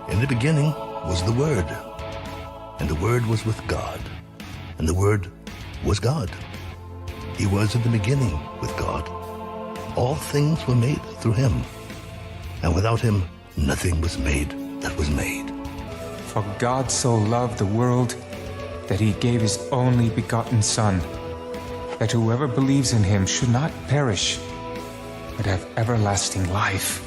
In the beginning was the Word, and the Word was with God, and the Word was God. He was in the beginning with God. All things were made through him, and without him nothing was made that was made. For God so loved the world that he gave his only begotten Son, that whoever believes in him should not perish, but have everlasting life.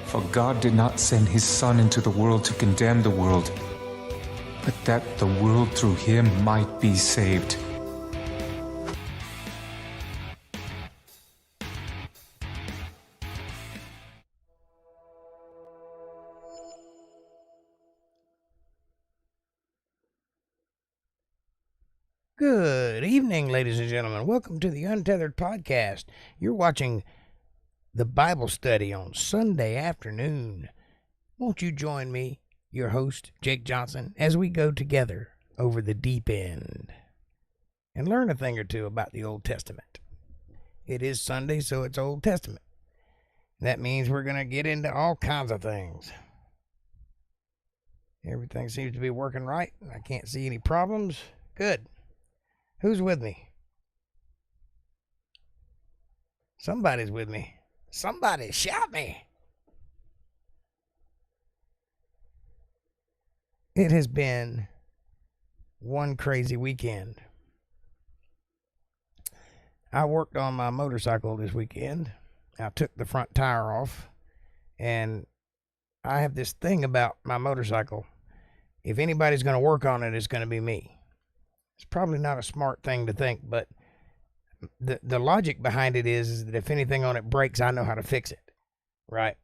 For God did not send his Son into the world to condemn the world, but that the world through him might be saved. Good evening, ladies and gentlemen. Welcome to the Untethered Podcast. You're watching the Bible study on Sunday afternoon. Won't you join me, your host, Jake Johnson, as we go together over the deep end and learn a thing or two about the Old Testament? It is Sunday, so it's Old Testament. That means we're going to get into all kinds of things. Everything seems to be working right. I can't see any problems. Good. Who's with me? Somebody's with me. Somebody shout me. It has been one crazy weekend. I worked on my motorcycle this weekend. I took the front tire off, and I have this thing about my motorcycle. If anybody's going to work on it, it's going to be me. It's probably not a smart thing to think, but the logic behind it is that if anything on it breaks, I know how to fix it, right?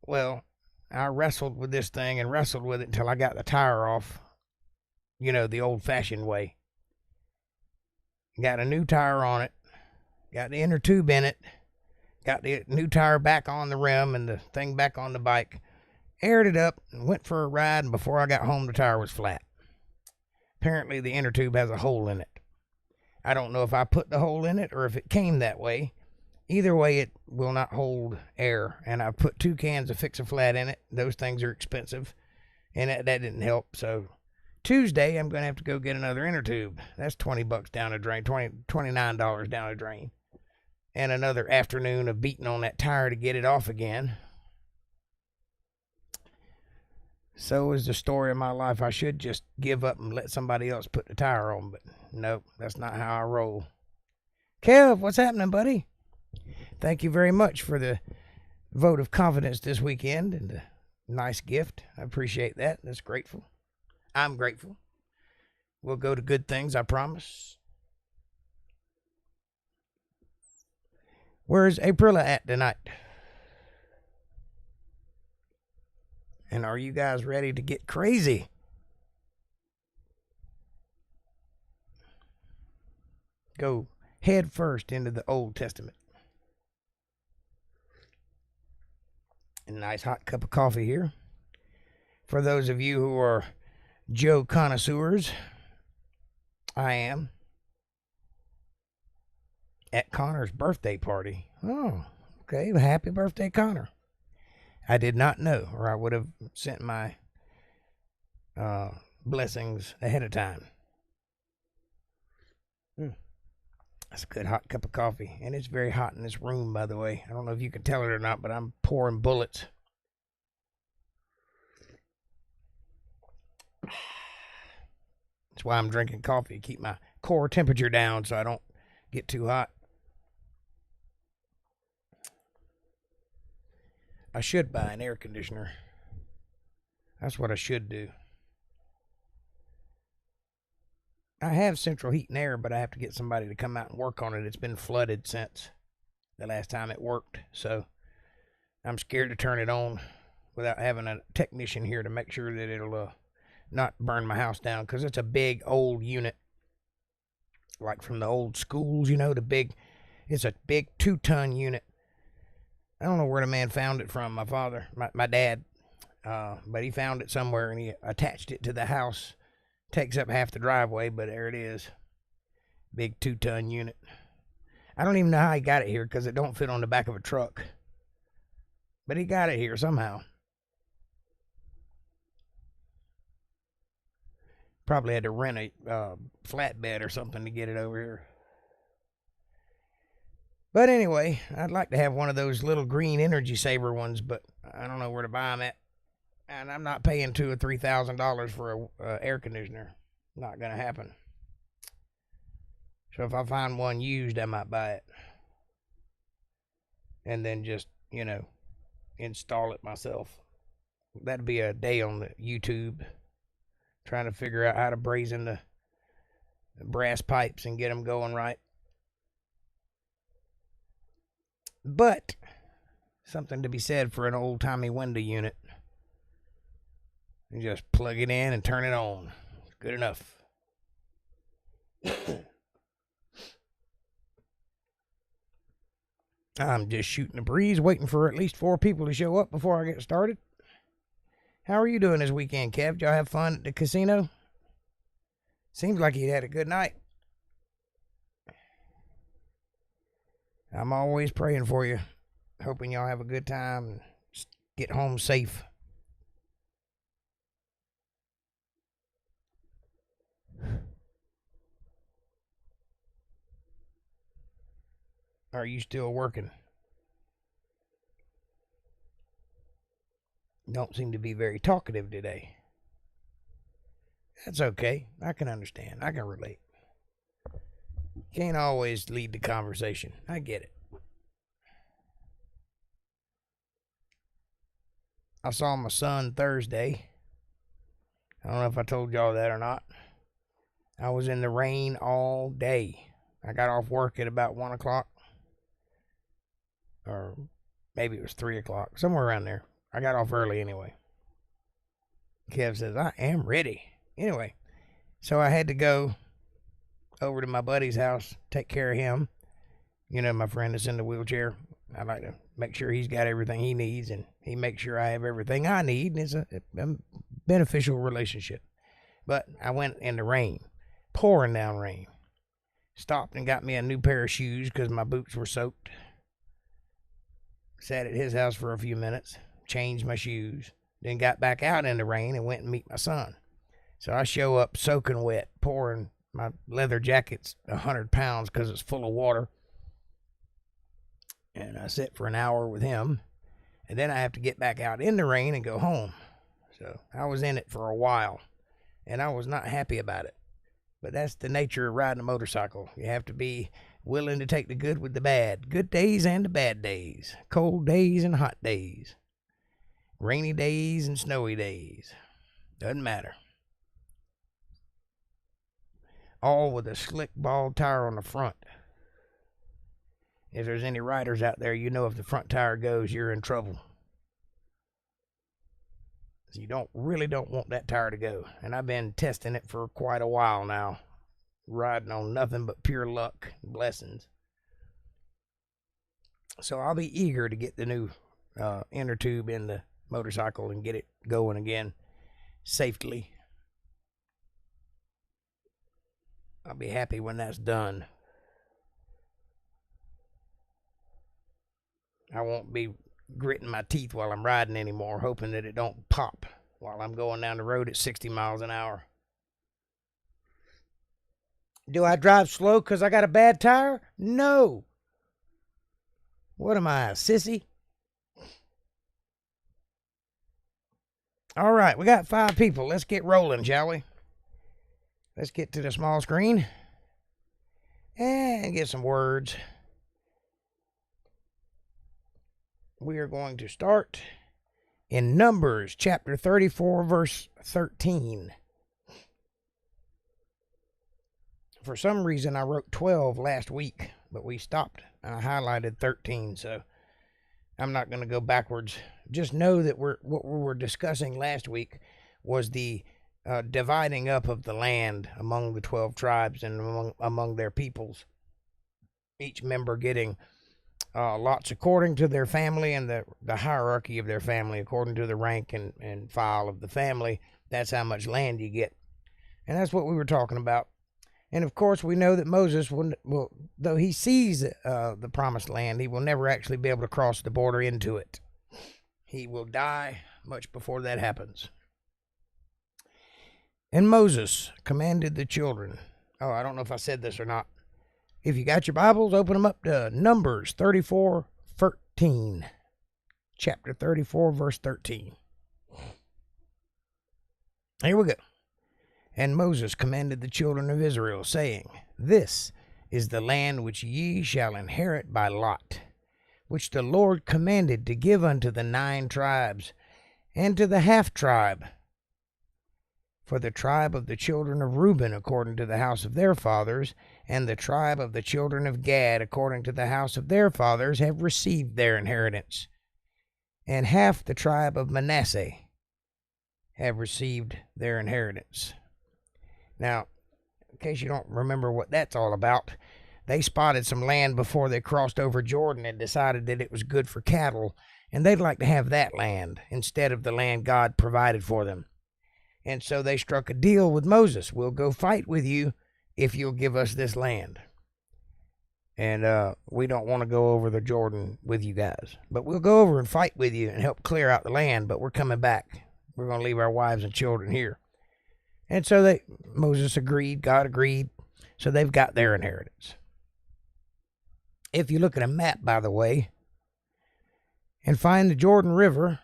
Well, I wrestled with this thing and wrestled with it until I got the tire off, the old-fashioned way. Got a new tire on it, got the inner tube in it, got the new tire back on the rim and the thing back on the bike, aired it up, and went for a ride, and before I got home, the tire was flat. Apparently, the inner tube has a hole in it. I don't know if I put the hole in it or if it came that way. Either way, it will not hold air. And I put 2 cans of Fix-A-Flat in it. Those things are expensive. And that didn't help. So Tuesday, I'm going to have to go get another inner tube. That's $20 down the drain, $29 down the drain. And another afternoon of beating on that tire to get it off again. So is the story of my life. I should just give up and let somebody else put the tire on, but nope, that's not how I roll. Kev, what's happening, buddy? Thank you very much for the vote of confidence this weekend and the nice gift. I appreciate that. That's grateful. I'm grateful. We'll go to good things, I promise. Where's Aprilla at tonight? And are you guys ready to get crazy? Go head first into the Old Testament. A nice hot cup of coffee here. For those of you who are Joe connoisseurs, I am. At Connor's birthday party. Oh, okay. Happy birthday, Connor. I did not know, or I would have sent my blessings ahead of time. That's a good hot cup of coffee. And it's very hot in this room, by the way. I don't know if you can tell it or not, but I'm pouring bullets. That's why I'm drinking coffee, to keep my core temperature down so I don't get too hot. I should buy an air conditioner. That's what I should do. I have central heat and air, but I have to get somebody to come out and work on it. It's been flooded since the last time it worked, so I'm scared to turn it on without having a technician here to make sure that it'll not burn my house down, because it's a big old unit, like from the old schools, it's a big 2-ton unit. I don't know where the man found it from, my father, my dad, but he found it somewhere and he attached it to the house. Takes up half the driveway, but there it is. Big 2-ton unit. I don't even know how he got it here because it don't fit on the back of a truck. But he got it here somehow. Probably had to rent a flatbed or something to get it over here. But anyway, I'd like to have one of those little green energy saver ones, but I don't know where to buy them at. And I'm not paying $2,000 or $3,000 for a air conditioner. Not going to happen. So if I find one used, I might buy it. And then just, install it myself. That'd be a day on the YouTube. Trying to figure out how to brazen the brass pipes and get them going right. But something to be said for an old-timey window unit. You just plug it in and turn it on. It's good enough. I'm just shooting a breeze, waiting for at least 4 people to show up before I get started. How are you doing this weekend, Kev? Did y'all have fun at the casino? Seems like you had a good night. I'm always praying for you. Hoping y'all have a good time and get home safe. Are you still working? Don't seem to be very talkative today. That's okay. I can understand. I can relate. Can't always lead the conversation. I get it. I saw my son Thursday. I don't know if I told y'all that or not. I was in the rain all day. I got off work at about 1 o'clock. Or maybe it was 3 o'clock. Somewhere around there. I got off early anyway. Kev says, I am ready. Anyway, so I had to go over to my buddy's house, take care of him. My friend that's in the wheelchair. I like to make sure he's got everything he needs, and he makes sure I have everything I need. And it's a beneficial relationship. But I went in the rain, pouring down rain. Stopped and got me a new pair of shoes because my boots were soaked. Sat at his house for a few minutes, changed my shoes, then got back out in the rain and went and meet my son. So I show up soaking wet, pouring. My leather jacket's 100 pounds because it's full of water. And I sit for an hour with him. And then I have to get back out in the rain and go home. So I was in it for a while. And I was not happy about it. But that's the nature of riding a motorcycle. You have to be willing to take the good with the bad. Good days and the bad days. Cold days and hot days. Rainy days and snowy days. Doesn't matter. All with a slick ball tire on the front. If there's any riders out there, if the front tire goes, you're in trouble. So you don't want that tire to go. And I've been testing it for quite a while now. Riding on nothing but pure luck and blessings. So I'll be eager to get the new inner tube in the motorcycle and get it going again safely. I'll be happy when that's done. I won't be gritting my teeth while I'm riding anymore, hoping that it don't pop while I'm going down the road at 60 miles an hour. Do I drive slow because I got a bad tire? No. What am I, a sissy? All right, we got 5 people. Let's get rolling, shall we? Let's get to the small screen and get some words. We are going to start in Numbers chapter 34, verse 13. For some reason, I wrote 12 last week, but we stopped. I highlighted 13, so I'm not going to go backwards. Just know that what we were discussing last week was the dividing up of the land among the 12 tribes and among their peoples. Each member getting lots according to their family and the hierarchy of their family, according to the rank and file of the family. That's how much land you get. And that's what we were talking about. And of course, we know that Moses will though he sees the promised land, he will never actually be able to cross the border into it. He will die much before that happens. And Moses commanded the children. Oh, I don't know if I said this or not. If you got your Bibles, open them up to Numbers 34:13. Chapter 34, verse 13. Here we go. And Moses commanded the children of Israel, saying, This is the land which ye shall inherit by lot, which the Lord commanded to give unto the 9 tribes, and to the half tribe. For the tribe of the children of Reuben according to the house of their fathers, and the tribe of the children of Gad according to the house of their fathers, have received their inheritance. And half the tribe of Manasseh have received their inheritance. Now, in case you don't remember what that's all about, they spotted some land before they crossed over Jordan and decided that it was good for cattle, and they'd like to have that land instead of the land God provided for them. And so they struck a deal with Moses. We'll go fight with you if you'll give us this land. And we don't want to go over the Jordan with you guys. But we'll go over and fight with you and help clear out the land, but we're coming back. We're going to leave our wives and children here. And so Moses agreed, God agreed, so they've got their inheritance. If you look at a map, by the way, and find the Jordan River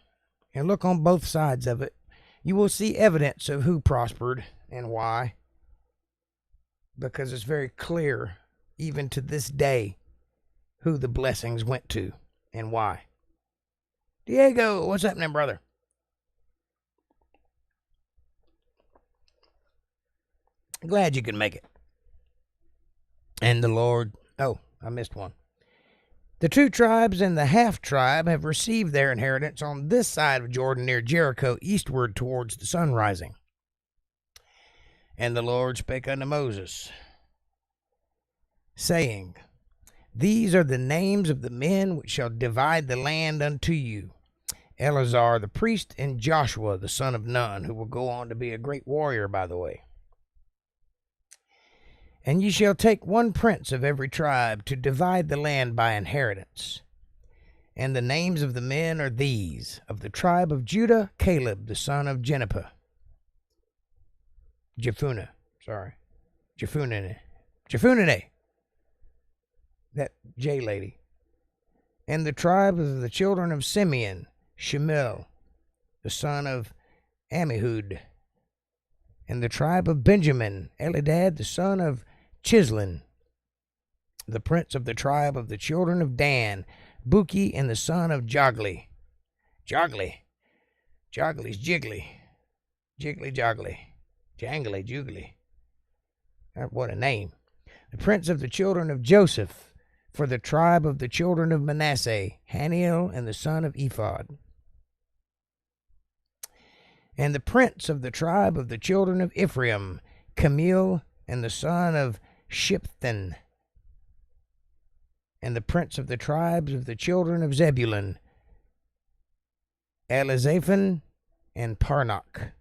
and look on both sides of it, you will see evidence of who prospered and why, because it's very clear, even to this day, who the blessings went to and why. Diego, what's happening, brother? Glad you could make it. And the Lord, oh, I missed one. The 2 tribes and the half tribe have received their inheritance on this side of Jordan near Jericho, eastward towards the sun rising. And the Lord spake unto Moses, saying, These are the names of the men which shall divide the land unto you, Eleazar the priest, and Joshua the son of Nun, who will go on to be a great warrior, by the way. And ye shall take 1 prince of every tribe to divide the land by inheritance. And the names of the men are these: of the tribe of Judah, Caleb the son of Jephunneh. That J lady. And the tribe of the children of Simeon, Shemuel the son of Ammihud. And the tribe of Benjamin, Elidad the son of Chislon. The prince of the tribe of the children of Dan, Buki and the son of Jogli. Jogly's Jiggly. Jiggly Jogly. Jangly Jugly. What a name. The prince of the children of Joseph, for the tribe of the children of Manasseh, Haniel and the son of Ephod. And the prince of the tribe of the children of Ephraim, Camille and the son of Shiphthan. And the prince of the tribes of the children of Zebulun, Elizaphan and Parnach.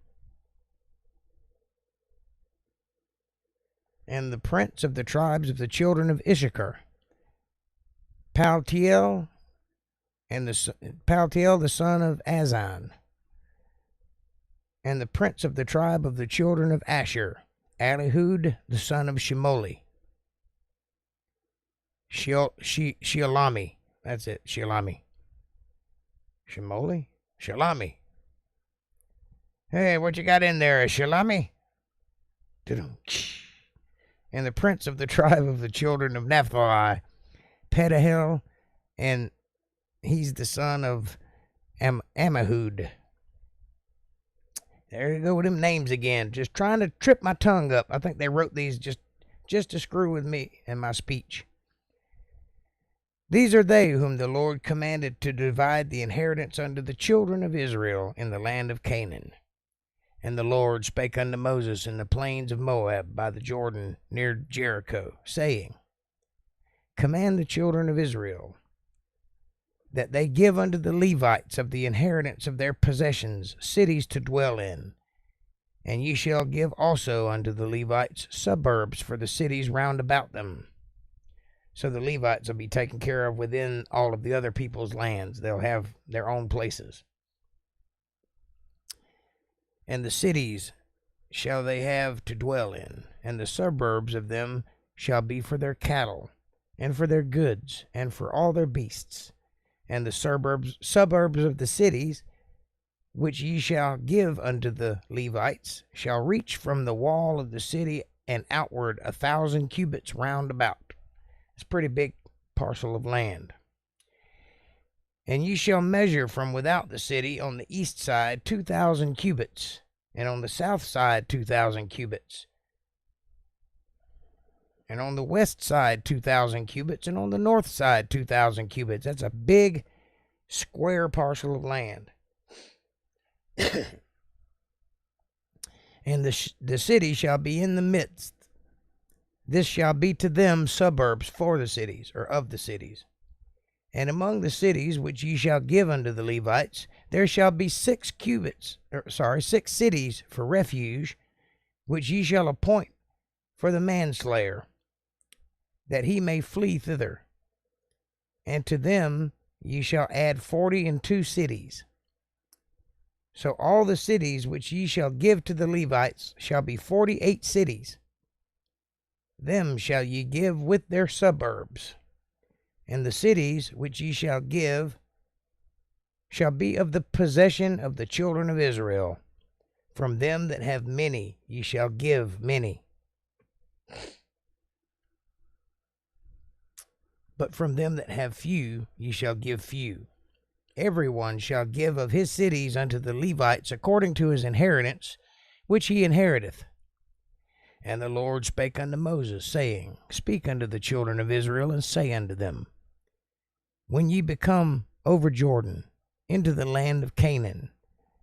And the prince of the tribes of the children of Issachar, Paltiel the son of Azan. And the prince of the tribe of the children of Asher, Alihud the son of Shemoli. Shealami. That's it, Shealami. Shemoli? Shalami. Hey, what you got in there, Shalami? And the prince of the tribe of the children of Naphtali, Pedahel, and he's the son of Ammihud. There you go with them names again. Just trying to trip my tongue up. I think they wrote these just to screw with me and my speech. These are they whom the Lord commanded to divide the inheritance unto the children of Israel in the land of Canaan. And the Lord spake unto Moses in the plains of Moab by the Jordan near Jericho, saying, Command the children of Israel that they give unto the Levites of the inheritance of their possessions cities to dwell in. And ye shall give also unto the Levites suburbs for the cities round about them. So the Levites will be taken care of within all of the other people's lands. They'll have their own places. And the cities shall they have to dwell in, and the suburbs of them shall be for their cattle, and for their goods, and for all their beasts. And the suburbs of the cities, which ye shall give unto the Levites, shall reach from the wall of the city and outward 1,000 cubits round about. It's a pretty big parcel of land. And ye shall measure from without the city on the east side 2,000 cubits, and on the south side 2,000 cubits, and on the west side 2,000 cubits, and on the north side 2,000 cubits. That's a big square parcel of land. And the city shall be in the midst. This shall be to them suburbs for the cities, or of the cities. And among the cities which ye shall give unto the Levites, there shall be 6 cities for refuge, which ye shall appoint for the manslayer, that he may flee thither. And to them ye shall add 42 cities. So all the cities which ye shall give to the Levites shall be 48 cities. Them shall ye give with their suburbs. And the cities which ye shall give shall be of the possession of the children of Israel. From them that have many ye shall give many. But from them that have few ye shall give few. Every one shall give of his cities unto the Levites according to his inheritance, which he inheriteth. And the Lord spake unto Moses, saying, Speak unto the children of Israel, and say unto them, When ye become over Jordan, into the land of Canaan,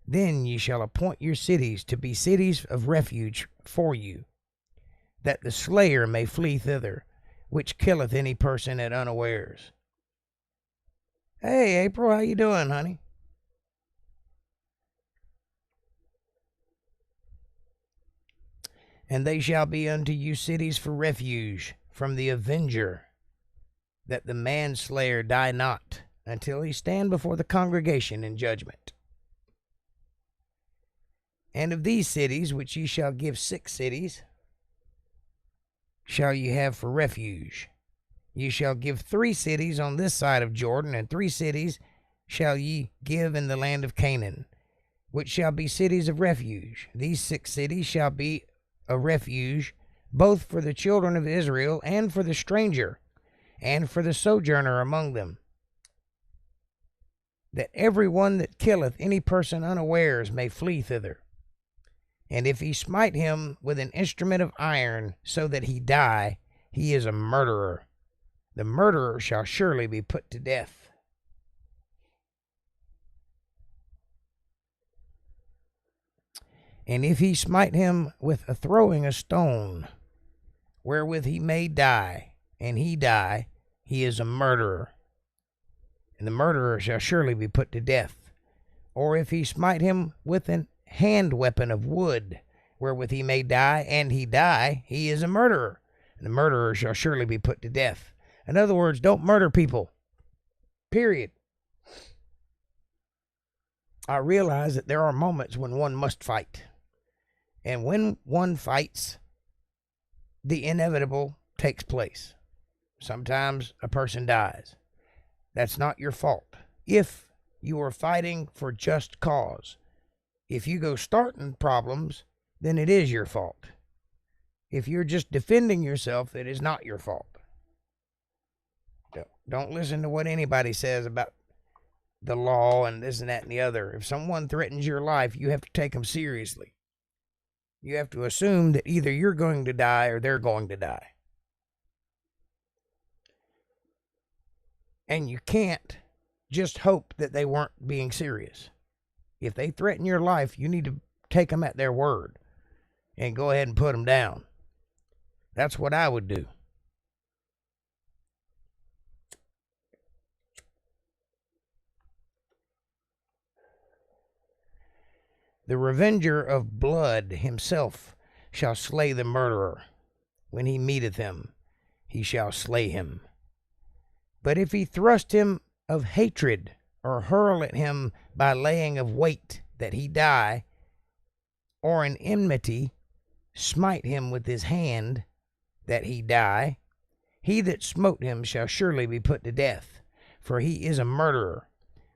then ye shall appoint your cities to be cities of refuge for you, that the slayer may flee thither, which killeth any person at unawares. Hey, April, how you doing, honey? And they shall be unto you cities for refuge from the avenger, that the manslayer die not, until he stand before the congregation in judgment. And of these cities, which ye shall give 6 cities, shall ye have for refuge. Ye shall give 3 cities on this side of Jordan, and 3 cities shall ye give in the land of Canaan, which shall be cities of refuge. These 6 cities shall be a refuge, both for the children of Israel, and for the stranger, and for the sojourner among them, that every one that killeth any person unawares may flee thither. And if he smite him with an instrument of iron, so that he die, he is a murderer. The murderer shall surely be put to death. And if he smite him with a throwing a stone, wherewith he may die, and he die, he is a murderer. And the murderer shall surely be put to death. Or if he smite him with an hand weapon of wood, wherewith he may die, and he die, he is a murderer. And the murderer shall surely be put to death. In other words, don't murder people. Period. I realize that there are moments when one must fight. And when one fights, the inevitable takes place. Sometimes a person dies. That's not your fault. If you are fighting for just cause, if you go starting problems, then it is your fault. If you're just defending yourself, it is not your fault. Don't listen to what anybody says about the law and this and that and the other. If someone threatens your life, you have to take them seriously. You have to assume that either you're going to die or they're going to die. And you can't just hope that they weren't being serious. If they threaten your life, you need to take them at their word and go ahead and put them down. That's what I would do. The revenger of blood himself shall slay the murderer. When he meeteth him, he shall slay him. But if he thrust him of hatred, or hurl at him by laying of weight, that he die, or an enmity, smite him with his hand, that he die, he that smote him shall surely be put to death, for he is a murderer.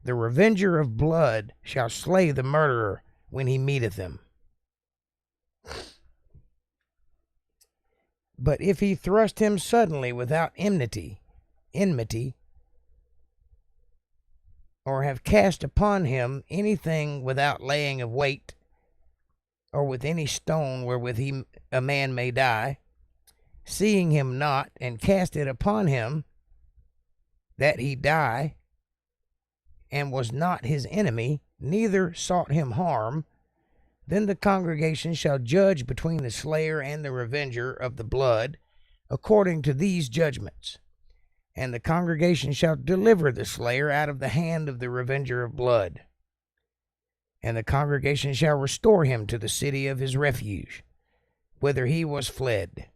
The revenger of blood shall slay the murderer when he meeteth him. But if he thrust him suddenly without enmity, or have cast upon him anything without laying of weight, or with any stone wherewith a man may die, seeing him not, and cast it upon him, that he die, and was not his enemy, neither sought him harm, then the congregation shall judge between the slayer and the revenger of the blood, according to these judgments. And the congregation shall deliver the slayer out of the hand of the revenger of blood. And the congregation shall restore him to the city of his refuge, whither he was fled.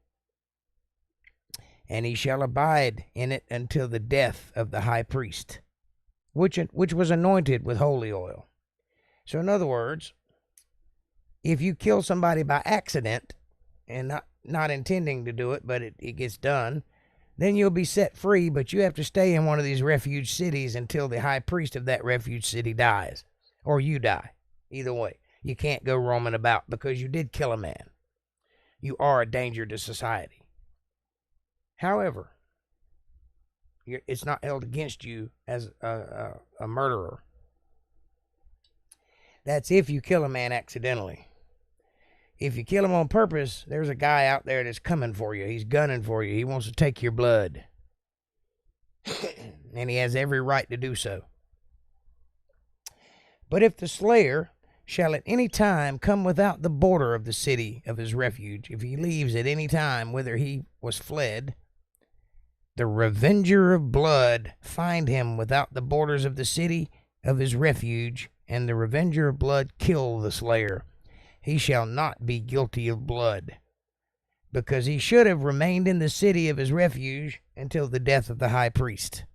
And he shall abide in it until the death of the high priest, which was anointed with holy oil. So in other words, if you kill somebody by accident and not intending to do it, but it gets done, then you'll be set free, but you have to stay in one of these refuge cities until the high priest of that refuge city dies, or you die. Either way, you can't go roaming about because you did kill a man. You are a danger to society. However, it's not held against you as a murderer. That's if you kill a man accidentally. If you kill him on purpose, there's a guy out there that's coming for you. He's gunning for you. He wants to take your blood. And he has every right to do so. But if the slayer shall at any time come without the border of the city of his refuge, if he leaves at any time whither he was fled, the revenger of blood find him without the borders of the city of his refuge, and the revenger of blood kill the slayer, he shall not be guilty of blood, because he should have remained in the city of his refuge until the death of the high priest.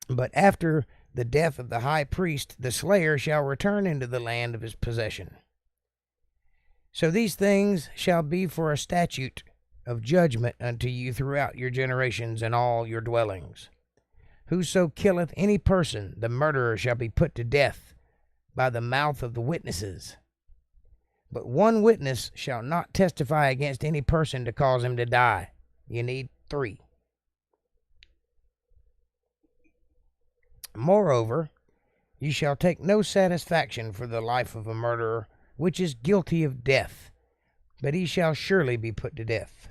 But after the death of the high priest, the slayer shall return into the land of his possession. So these things shall be for a statute of judgment unto you throughout your generations and all your dwellings. Whoso killeth any person, the murderer shall be put to death by the mouth of the witnesses. But one witness shall not testify against any person to cause him to die. You need 3. Moreover, ye shall take no satisfaction for the life of a murderer, which is guilty of death, but he shall surely be put to death.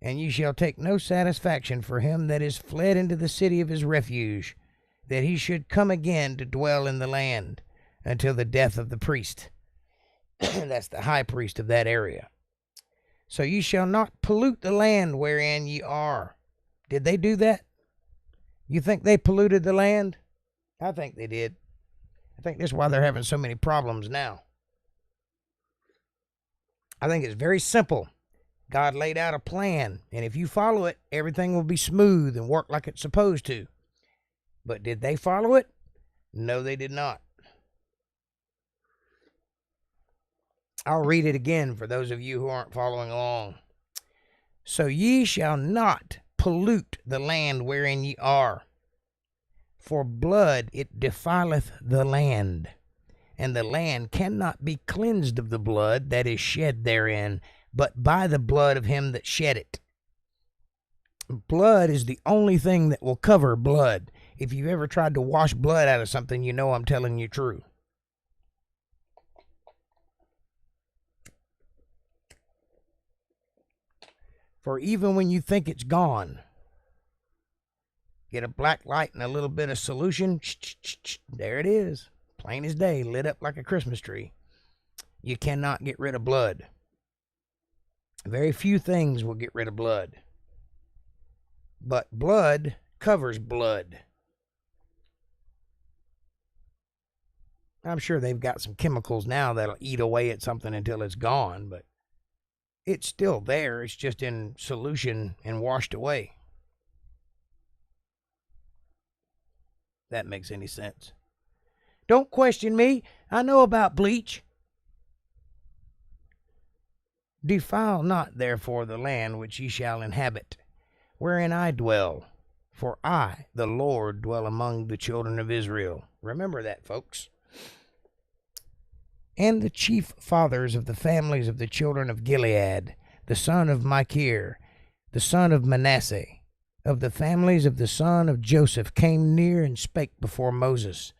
And ye shall take no satisfaction for him that is fled into the city of his refuge, that he should come again to dwell in the land until the death of the priest. That's the high priest of that area. So ye shall not pollute the land wherein ye are. Did they do that? You think they polluted the land? I think they did. I think that's why they're having so many problems now. I think it's very simple. God laid out a plan, and if you follow it, everything will be smooth and work like it's supposed to. But did they follow it? No, they did not. I'll read it again for those of you who aren't following along. So ye shall not pollute the land wherein ye are, for blood it defileth the land, and the land cannot be cleansed of the blood that is shed therein, but by the blood of him that shed it. Blood is the only thing that will cover blood. If you've ever tried to wash blood out of something, you know I'm telling you true. For even when you think it's gone, get a black light and a little bit of solution, there it is, plain as day, lit up like a Christmas tree. You cannot get rid of blood. Very few things will get rid of blood. But blood covers blood. I'm sure they've got some chemicals now that'll eat away at something until it's gone, but it's still there. It's just in solution and washed away. That makes any sense. Don't question me. I know about bleach. Defile not therefore the land which ye shall inhabit, wherein I dwell, for I, the Lord, dwell among the children of Israel. Remember that, folks. And the chief fathers of the families of the children of Gilead, the son of Machir, the son of Manasseh, of the families of the son of Joseph, came near and spake before Moses,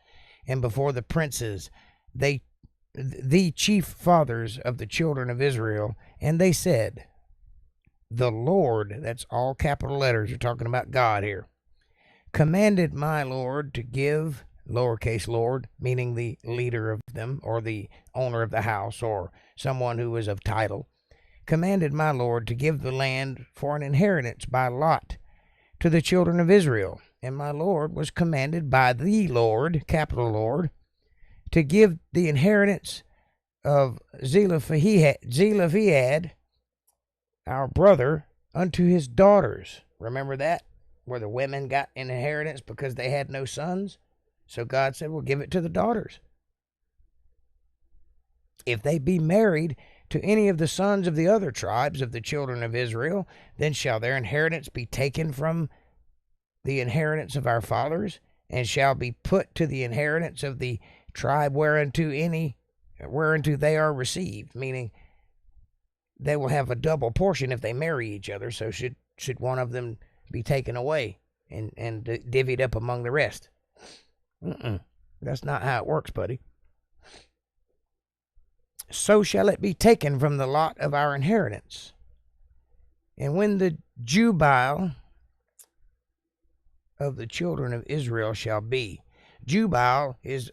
and before the princes, the chief fathers of the children of Israel, and they said, the Lord, that's all capital letters, you're talking about God here, commanded my Lord to give, lowercase Lord, meaning the leader of them, or the owner of the house, or someone who is of title, commanded my Lord to give the land for an inheritance by lot to the children of Israel. And my Lord was commanded by the Lord, capital Lord, to give the inheritance of Zelophehad, our brother, unto his daughters. Remember that? Where the women got an inheritance because they had no sons? So God said, well, give it to the daughters. If they be married to any of the sons of the other tribes of the children of Israel, then shall their inheritance be taken from the inheritance of our fathers, and shall be put to the inheritance of the tribe whereunto they are received, meaning they will have a double portion if they marry each other. So should one of them be taken away and divvied up among the rest? That's not how it works, buddy. So shall it be taken from the lot of our inheritance. And when the jubile of the children of Israel shall be, jubile is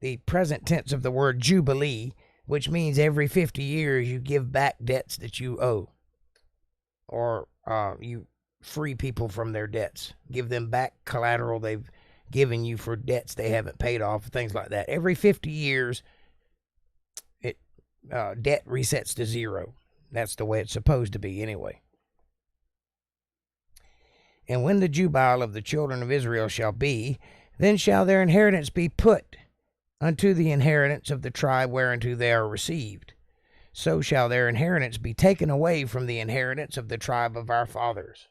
the present tense of the word jubilee, which means every 50 years you give back debts that you owe, or you free people from their debts, give them back collateral they've given you for debts they haven't paid off, things like that. Every 50 years, debt resets to zero. That's the way it's supposed to be anyway. And when the jubile of the children of Israel shall be, then shall their inheritance be put unto the inheritance of the tribe whereunto they are received. So shall their inheritance be taken away from the inheritance of the tribe of our fathers.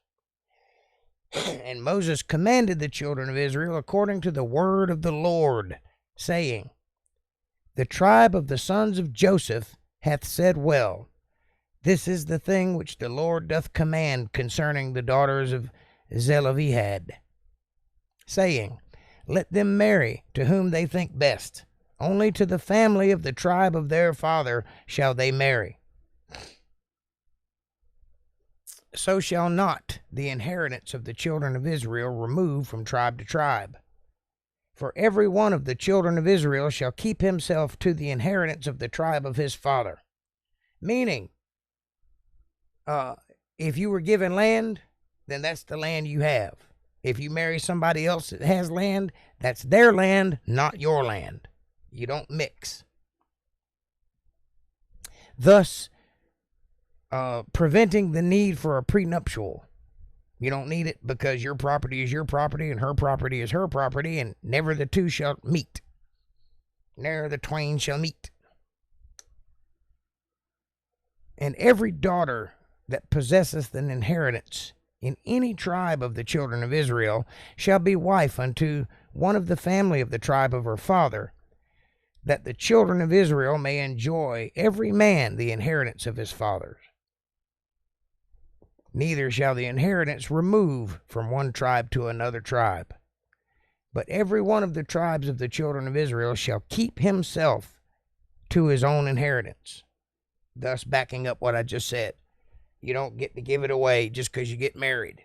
And Moses commanded the children of Israel according to the word of the Lord, saying, the tribe of the sons of Joseph hath said well, this is the thing which the Lord doth command concerning the daughters of Zelophehad, saying, let them marry to whom they think best. Only to the family of the tribe of their father shall they marry. So shall not the inheritance of the children of Israel remove from tribe to tribe. For every one of the children of Israel shall keep himself to the inheritance of the tribe of his father. Meaning, if you were given land, then that's the land you have. If you marry somebody else that has land, that's their land, not your land. You don't mix. Thus, preventing the need for a prenuptial. You don't need it because your property is your property and her property is her property, and never the two shall meet. Ne'er the twain shall meet. And every daughter that possesseth an inheritance in any tribe of the children of Israel shall be wife unto one of the family of the tribe of her father, that the children of Israel may enjoy every man the inheritance of his fathers. Neither shall the inheritance remove from one tribe to another tribe, but every one of the tribes of the children of Israel shall keep himself to his own inheritance. Thus backing up what I just said. You don't get to give it away just because you get married.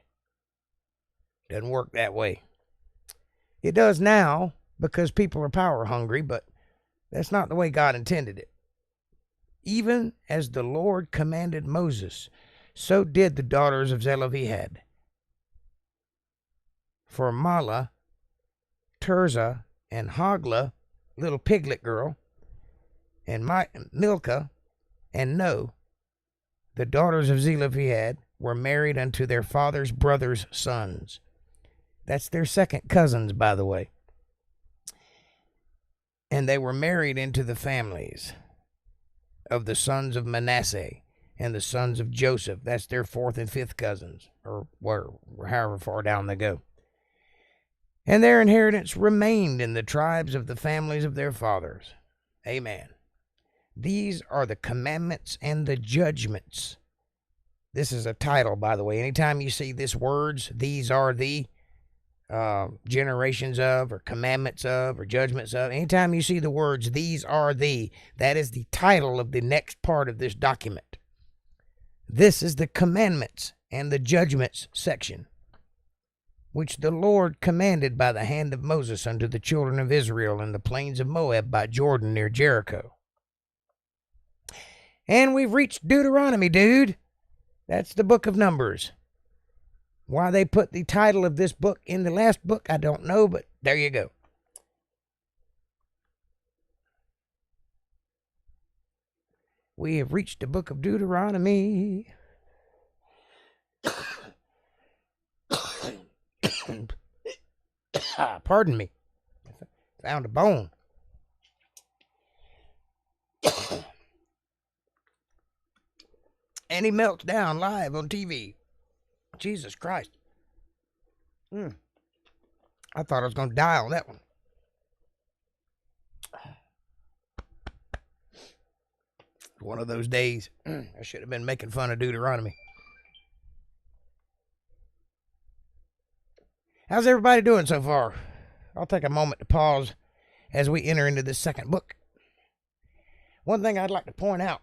Doesn't work that way. It does now because people are power hungry, but that's not the way God intended it. Even as the Lord commanded Moses, so did the daughters of Zelophehad. For Mahlah, Tirzah, and Hoglah, little piglet girl, and Milcah, and No, the daughters of Zelophehad, were married unto their father's brothers' sons. That's their second cousins, by the way. And they were married into the families of the sons of Manasseh, and the sons of Joseph. That's their fourth and fifth cousins, or however far down they go. And their inheritance remained in the tribes of the families of their fathers. Amen. These are the commandments and the judgments. This is a title, by the way. Anytime you see this words, these are the generations of, or commandments of, or judgments of, anytime you see the words, these are the, that is the title of the next part of this document. This is the commandments and the judgments section, which the Lord commanded by the hand of Moses unto the children of Israel in the plains of Moab by Jordan near Jericho. And we've reached Deuteronomy, dude. That's the book of Numbers. Why they put the title of this book in the last book, I don't know, but there you go. We have reached the book of Deuteronomy. Pardon me. Found a bone. And he melts down live on TV. Jesus Christ. I thought I was going to die on that one. One of those days. I should have been making fun of Deuteronomy. How's everybody doing so far? I'll take a moment to pause as we enter into this second book. One thing I'd like to point out.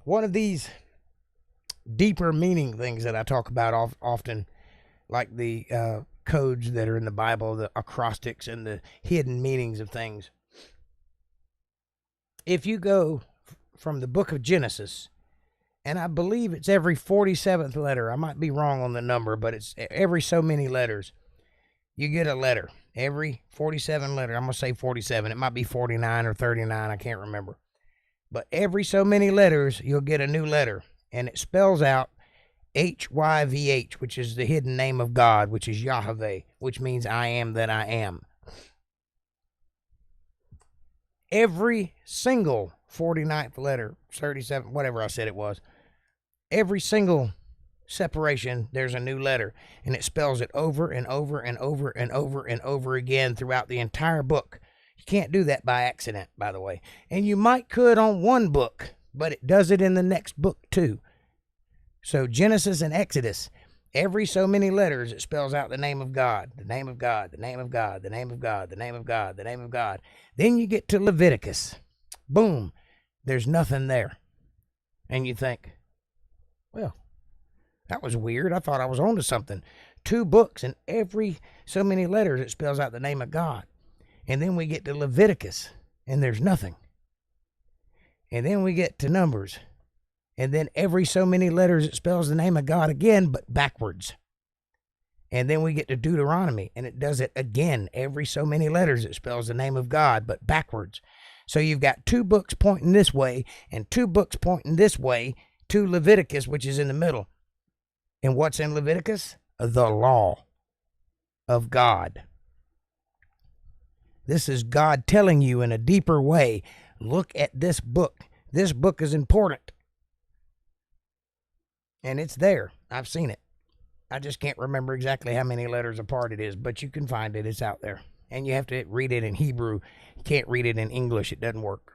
One of these deeper meaning things that I talk about often, like the codes that are in the Bible, the acrostics and the hidden meanings of things. If you go from the book of Genesis, and I believe it's every 47th letter, I might be wrong on the number, but it's every so many letters, you get a letter. Every 47 letter, I'm going to say 47. It might be 49 or 39, I can't remember. But every so many letters, you'll get a new letter. And it spells out HYVH, which is the hidden name of God, which is Yahweh, which means I am that I am. Every single 49th letter, 37, whatever I said it was, every single separation, there's a new letter. And it spells it over and over and over and over and over again throughout the entire book. You can't do that by accident, by the way. And you might could on one book, but it does it in the next book too. So Genesis and Exodus, every so many letters, it spells out the name of God, the name of God, the name of God, the name of God, the name of God, the name of God. Then you get to Leviticus. Boom. There's nothing there. And you think, well, that was weird. I thought I was onto something. 2 books, and every so many letters, it spells out the name of God. And then we get to Leviticus, and there's nothing. And then we get to Numbers. And then every so many letters, it spells the name of God again, but backwards. And then we get to Deuteronomy, and it does it again. Every so many letters, it spells the name of God, but backwards. So you've got 2 books pointing this way, and 2 books pointing this way to Leviticus, which is in the middle. And what's in Leviticus? The law of God. This is God telling you in a deeper way, look at this book. This book is important. And it's there. I've seen it. I just can't remember exactly how many letters apart it is, but you can find it. It's out there. And you have to read it in Hebrew. You can't read it in English. It doesn't work.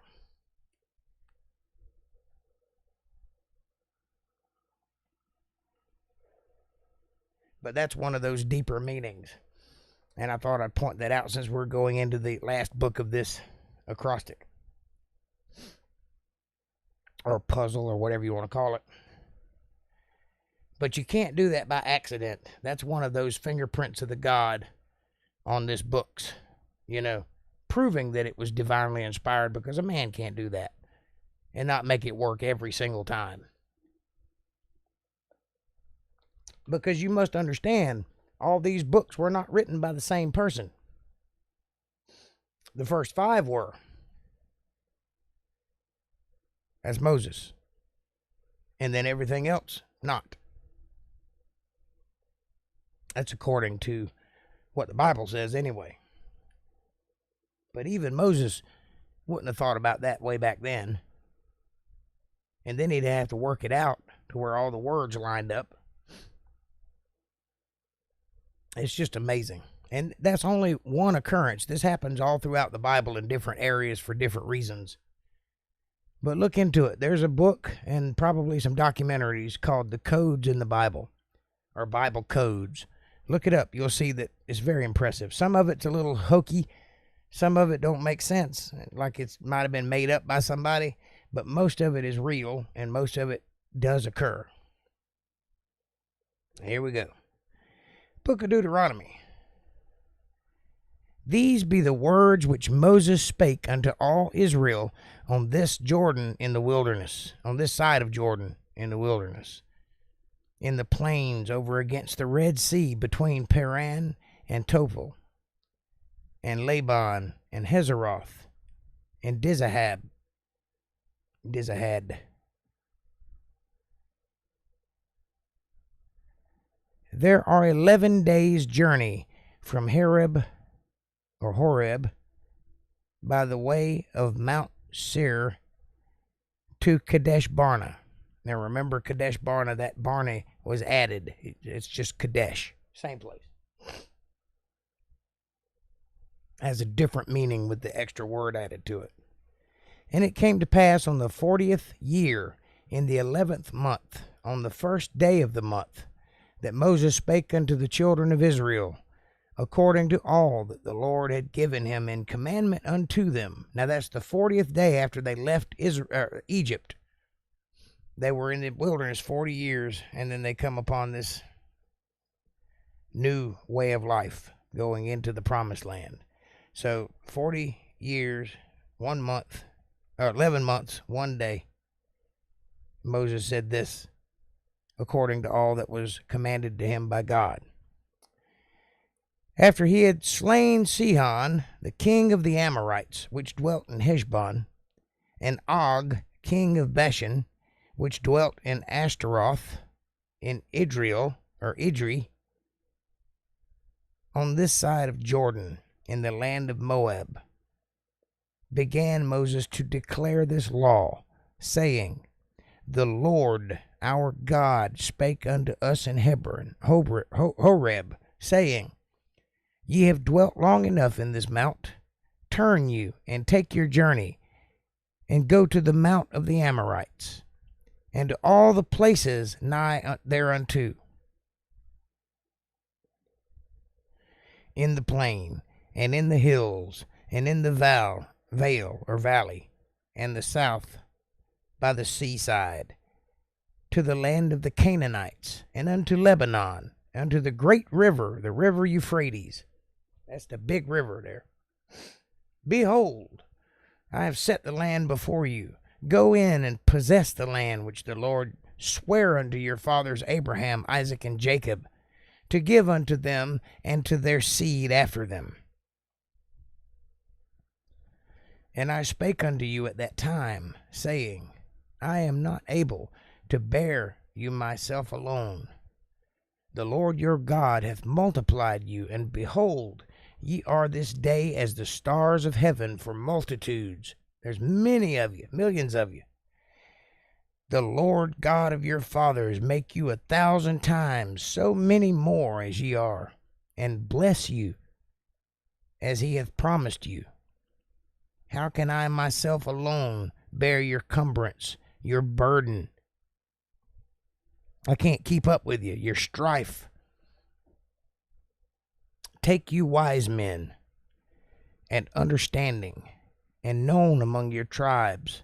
But that's one of those deeper meanings. And I thought I'd point that out since we're going into the last book of this acrostic. Or puzzle, or whatever you want to call it. But you can't do that by accident. That's one of those fingerprints of the God on this books. You know, proving that it was divinely inspired, because a man can't do that and not make it work every single time. Because you must understand, all these books were not written by the same person. The first 5 were. That's Moses. And then everything else, not. That's according to what the Bible says anyway. But even Moses wouldn't have thought about that way back then. And then he'd have to work it out to where all the words lined up. It's just amazing. And that's only one occurrence. This happens all throughout the Bible in different areas for different reasons. But look into it. There's a book and probably some documentaries called The Codes in the Bible, or Bible Codes. Look it up. You'll see that it's very impressive. Some of it's a little hokey. Some of it don't make sense, like it might have been made up by somebody. But most of it is real, and most of it does occur. Here we go. Book of Deuteronomy. These be the words which Moses spake unto all Israel on this Jordan in the wilderness, on this side of Jordan in the wilderness, in the plains over against the Red Sea between Paran and Tophel, and Laban and Hazeroth, and Dizahab. There are 11 days' journey from Horeb by the way of Mount Seir to Kadesh Barnea. Now remember Kadesh Barnea, that Barnea was added. It's just Kadesh, same place. Has a different meaning with the extra word added to it. And it came to pass on the 40th year, in the 11th month, on the first day of the month, that Moses spake unto the children of Israel, according to all that the Lord had given him in commandment unto them. Now that's the 40th day after they left Egypt. They were in the wilderness 40 years, and then they come upon this new way of life, going into the promised land. So 40 years, 1 month, 11 months, 1 day. Moses said this, according to all that was commanded to him by God. After he had slain Sihon, the king of the Amorites, which dwelt in Heshbon, and Og, king of Bashan, which dwelt in Ashtaroth, in Idri, on this side of Jordan, in the land of Moab, began Moses to declare this law, saying, The Lord our God spake unto us in Horeb, saying, Ye have dwelt long enough in this mount. Turn you, and take your journey, and go to the mount of the Amorites, and to all the places nigh thereunto, in the plain, and in the hills, and in the valley, and the south by the seaside, to the land of the Canaanites, and unto Lebanon, unto the great river, the river Euphrates. That's the big river there. Behold, I have set the land before you. Go in and possess the land which the Lord sware unto your fathers Abraham, Isaac, and Jacob, to give unto them and to their seed after them. And I spake unto you at that time, saying, I am not able to bear you myself alone. The Lord your God hath multiplied you, and behold, ye are this day as the stars of heaven for multitudes. There's many of you, millions of you. The Lord God of your fathers make you 1,000 times so many more as ye are, and bless you as he hath promised you. How can I myself alone bear your cumbrance, your burden? I can't keep up with you, your strife. Take you wise men and understanding and known among your tribes,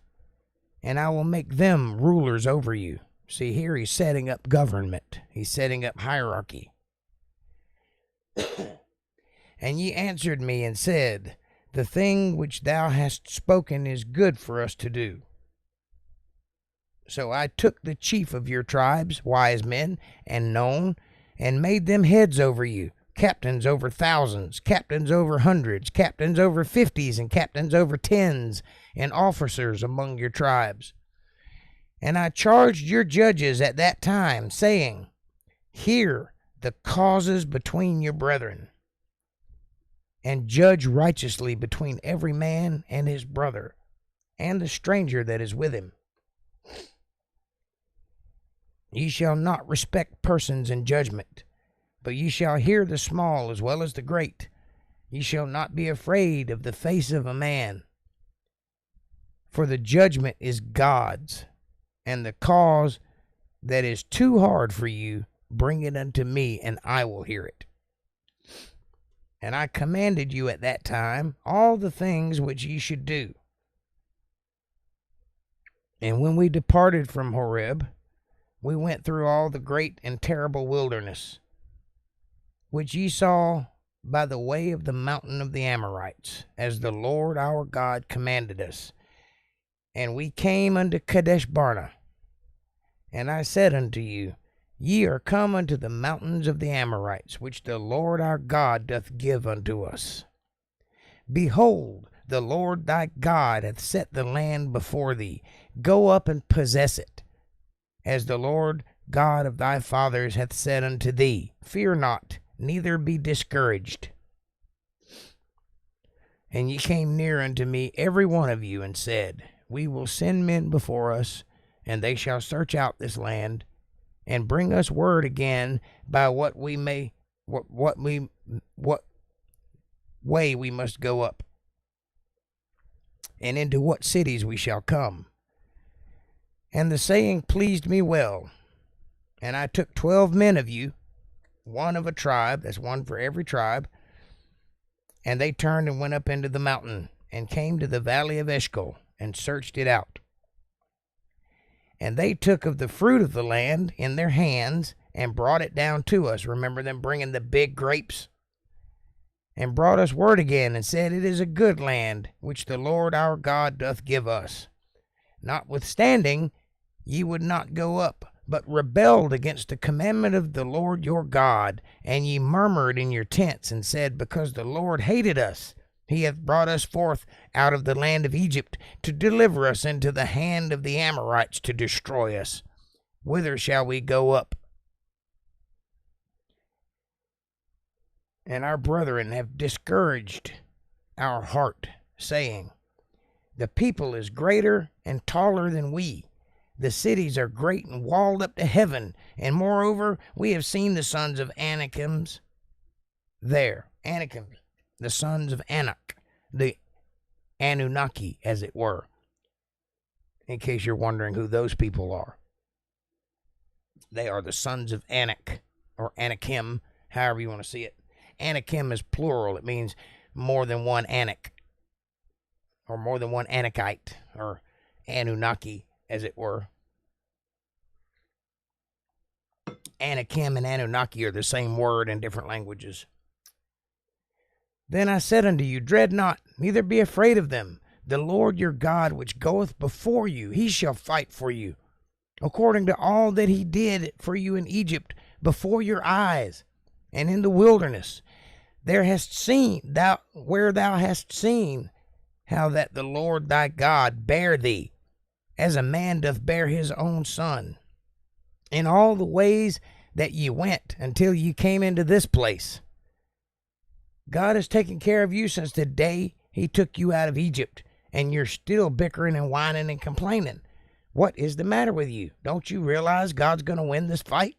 and I will make them rulers over you. See, here he's setting up government. He's setting up hierarchy. And ye answered me and said, The thing which thou hast spoken is good for us to do. So I took the chief of your tribes, wise men, and known, and made them heads over you, captains over thousands, captains over hundreds, captains over 50s, and captains over 10s, and officers among your tribes. And I charged your judges at that time, saying, Hear the causes between your brethren, and judge righteously between every man and his brother, and the stranger that is with him. Ye shall not respect persons in judgment, but ye shall hear the small as well as the great. Ye shall not be afraid of the face of a man, for the judgment is God's, and the cause that is too hard for you, bring it unto me, and I will hear it. And I commanded you at that time all the things which ye should do. And when we departed from Horeb, we went through all the great and terrible wilderness, which ye saw by the way of the mountain of the Amorites, as the Lord our God commanded us. And we came unto Kadesh Barnea. And I said unto you, Ye are come unto the mountains of the Amorites, which the Lord our God doth give unto us. Behold, the Lord thy God hath set the land before thee. Go up and possess it, as the Lord God of thy fathers hath said unto thee. Fear not, neither be discouraged. And ye came near unto me, every one of you, and said, We will send men before us, and they shall search out this land, and bring us word again by what way we must go up, and into what cities we shall come. And the saying pleased me well. And I took 12 men of you, one of a tribe, that's one for every tribe, and they turned and went up into the mountain, and came to the valley of Eshcol, and searched it out. And they took of the fruit of the land in their hands, and brought it down to us. Remember them bringing the big grapes? And brought us word again, and said, It is a good land, which the Lord our God doth give us. Notwithstanding, ye would not go up, but rebelled against the commandment of the Lord your God, and ye murmured in your tents, and said, Because the Lord hated us, he hath brought us forth out of the land of Egypt, to deliver us into the hand of the Amorites, to destroy us. Whither shall we go up? And our brethren have discouraged our heart, saying, The people is greater and taller than we. The cities are great and walled up to heaven. And moreover, we have seen the sons of Anakims there. Anakim, the sons of Anak, the Anunnaki, as it were. In case you're wondering who those people are. They are the sons of Anak, or Anakim, however you want to see it. Anakim is plural. It means more than one Anak, or more than one Anakite, or Anunnaki, as it were. Anakim and Anunnaki are the same word in different languages. Then I said unto you, Dread not, neither be afraid of them. The Lord your God, which goeth before you, he shall fight for you, according to all that he did for you in Egypt, before your eyes, and in the wilderness. Where thou hast seen how that the Lord thy God bare thee, as a man doth bear his own son, in all the ways that ye went until ye came into this place. God has taken care of you since the day he took you out of Egypt, and you're still bickering and whining and complaining. What is the matter with you? Don't you realize God's going to win this fight?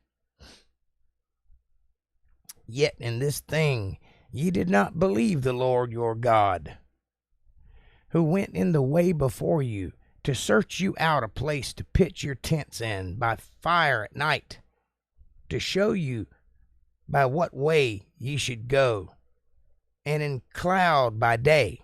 Yet in this thing ye did not believe the Lord your God, who went in the way before you, to search you out a place to pitch your tents in by fire at night, to show you by what way ye should go, and in cloud by day.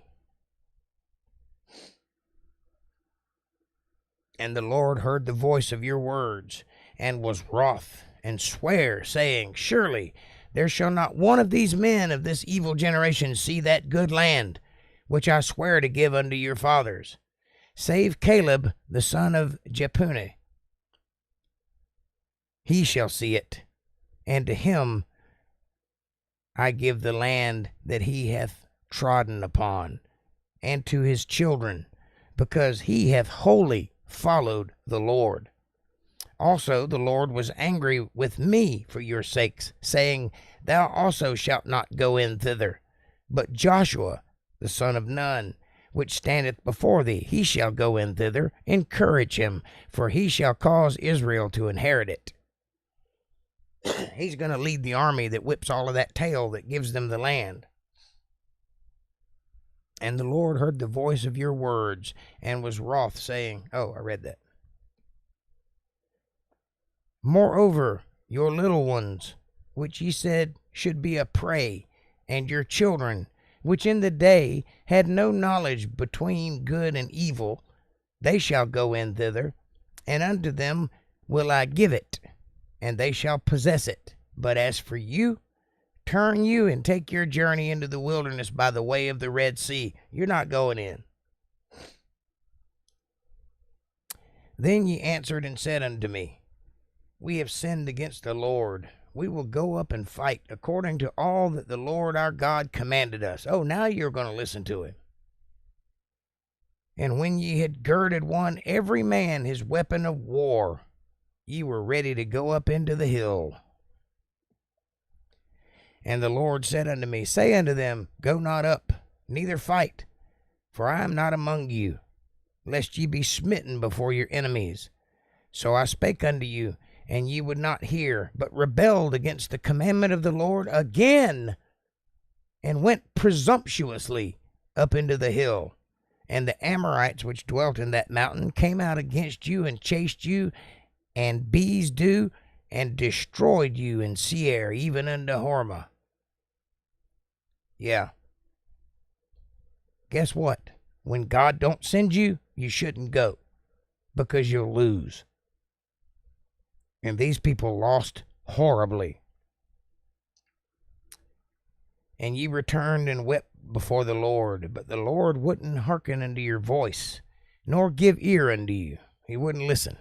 And the Lord heard the voice of your words, and was wroth, and sware, saying, Surely there shall not one of these men of this evil generation see that good land, which I swear to give unto your fathers, save Caleb the son of Jephunneh. He shall see it, and to him I give the land that he hath trodden upon, and to his children, because he hath wholly followed the Lord. Also the Lord was angry with me for your sakes, saying, Thou also shalt not go in thither. But Joshua, the son of Nun, which standeth before thee, he shall go in thither. Encourage him, for he shall cause Israel to inherit it. He's going to lead the army that whips all of that tail that gives them the land. And the Lord heard the voice of your words and was wroth, saying, oh, I read that. Moreover, your little ones, which ye said should be a prey, and your children, which in the day had no knowledge between good and evil, they shall go in thither, and unto them will I give it, and they shall possess it. But as for you, turn you and take your journey into the wilderness by the way of the Red Sea. You're not going in. Then ye answered and said unto me, we have sinned against the Lord. We will go up and fight according to all that the Lord our God commanded us. Oh, now you're going to listen to him. And when ye had girded one every man his weapon of war, ye were ready to go up into the hill. And the Lord said unto me, say unto them, go not up, neither fight, for I am not among you, lest ye be smitten before your enemies. So I spake unto you, and ye would not hear, but rebelled against the commandment of the Lord again, and went presumptuously up into the hill. And the Amorites which dwelt in that mountain came out against you and chased you, and bees do, and destroyed you in Seir, even unto Hormah. Yeah. Guess what? When God don't send you, you shouldn't go, because you'll lose. And these people lost horribly. And ye returned and wept before the Lord, but the Lord wouldn't hearken unto your voice, nor give ear unto you. He wouldn't listen.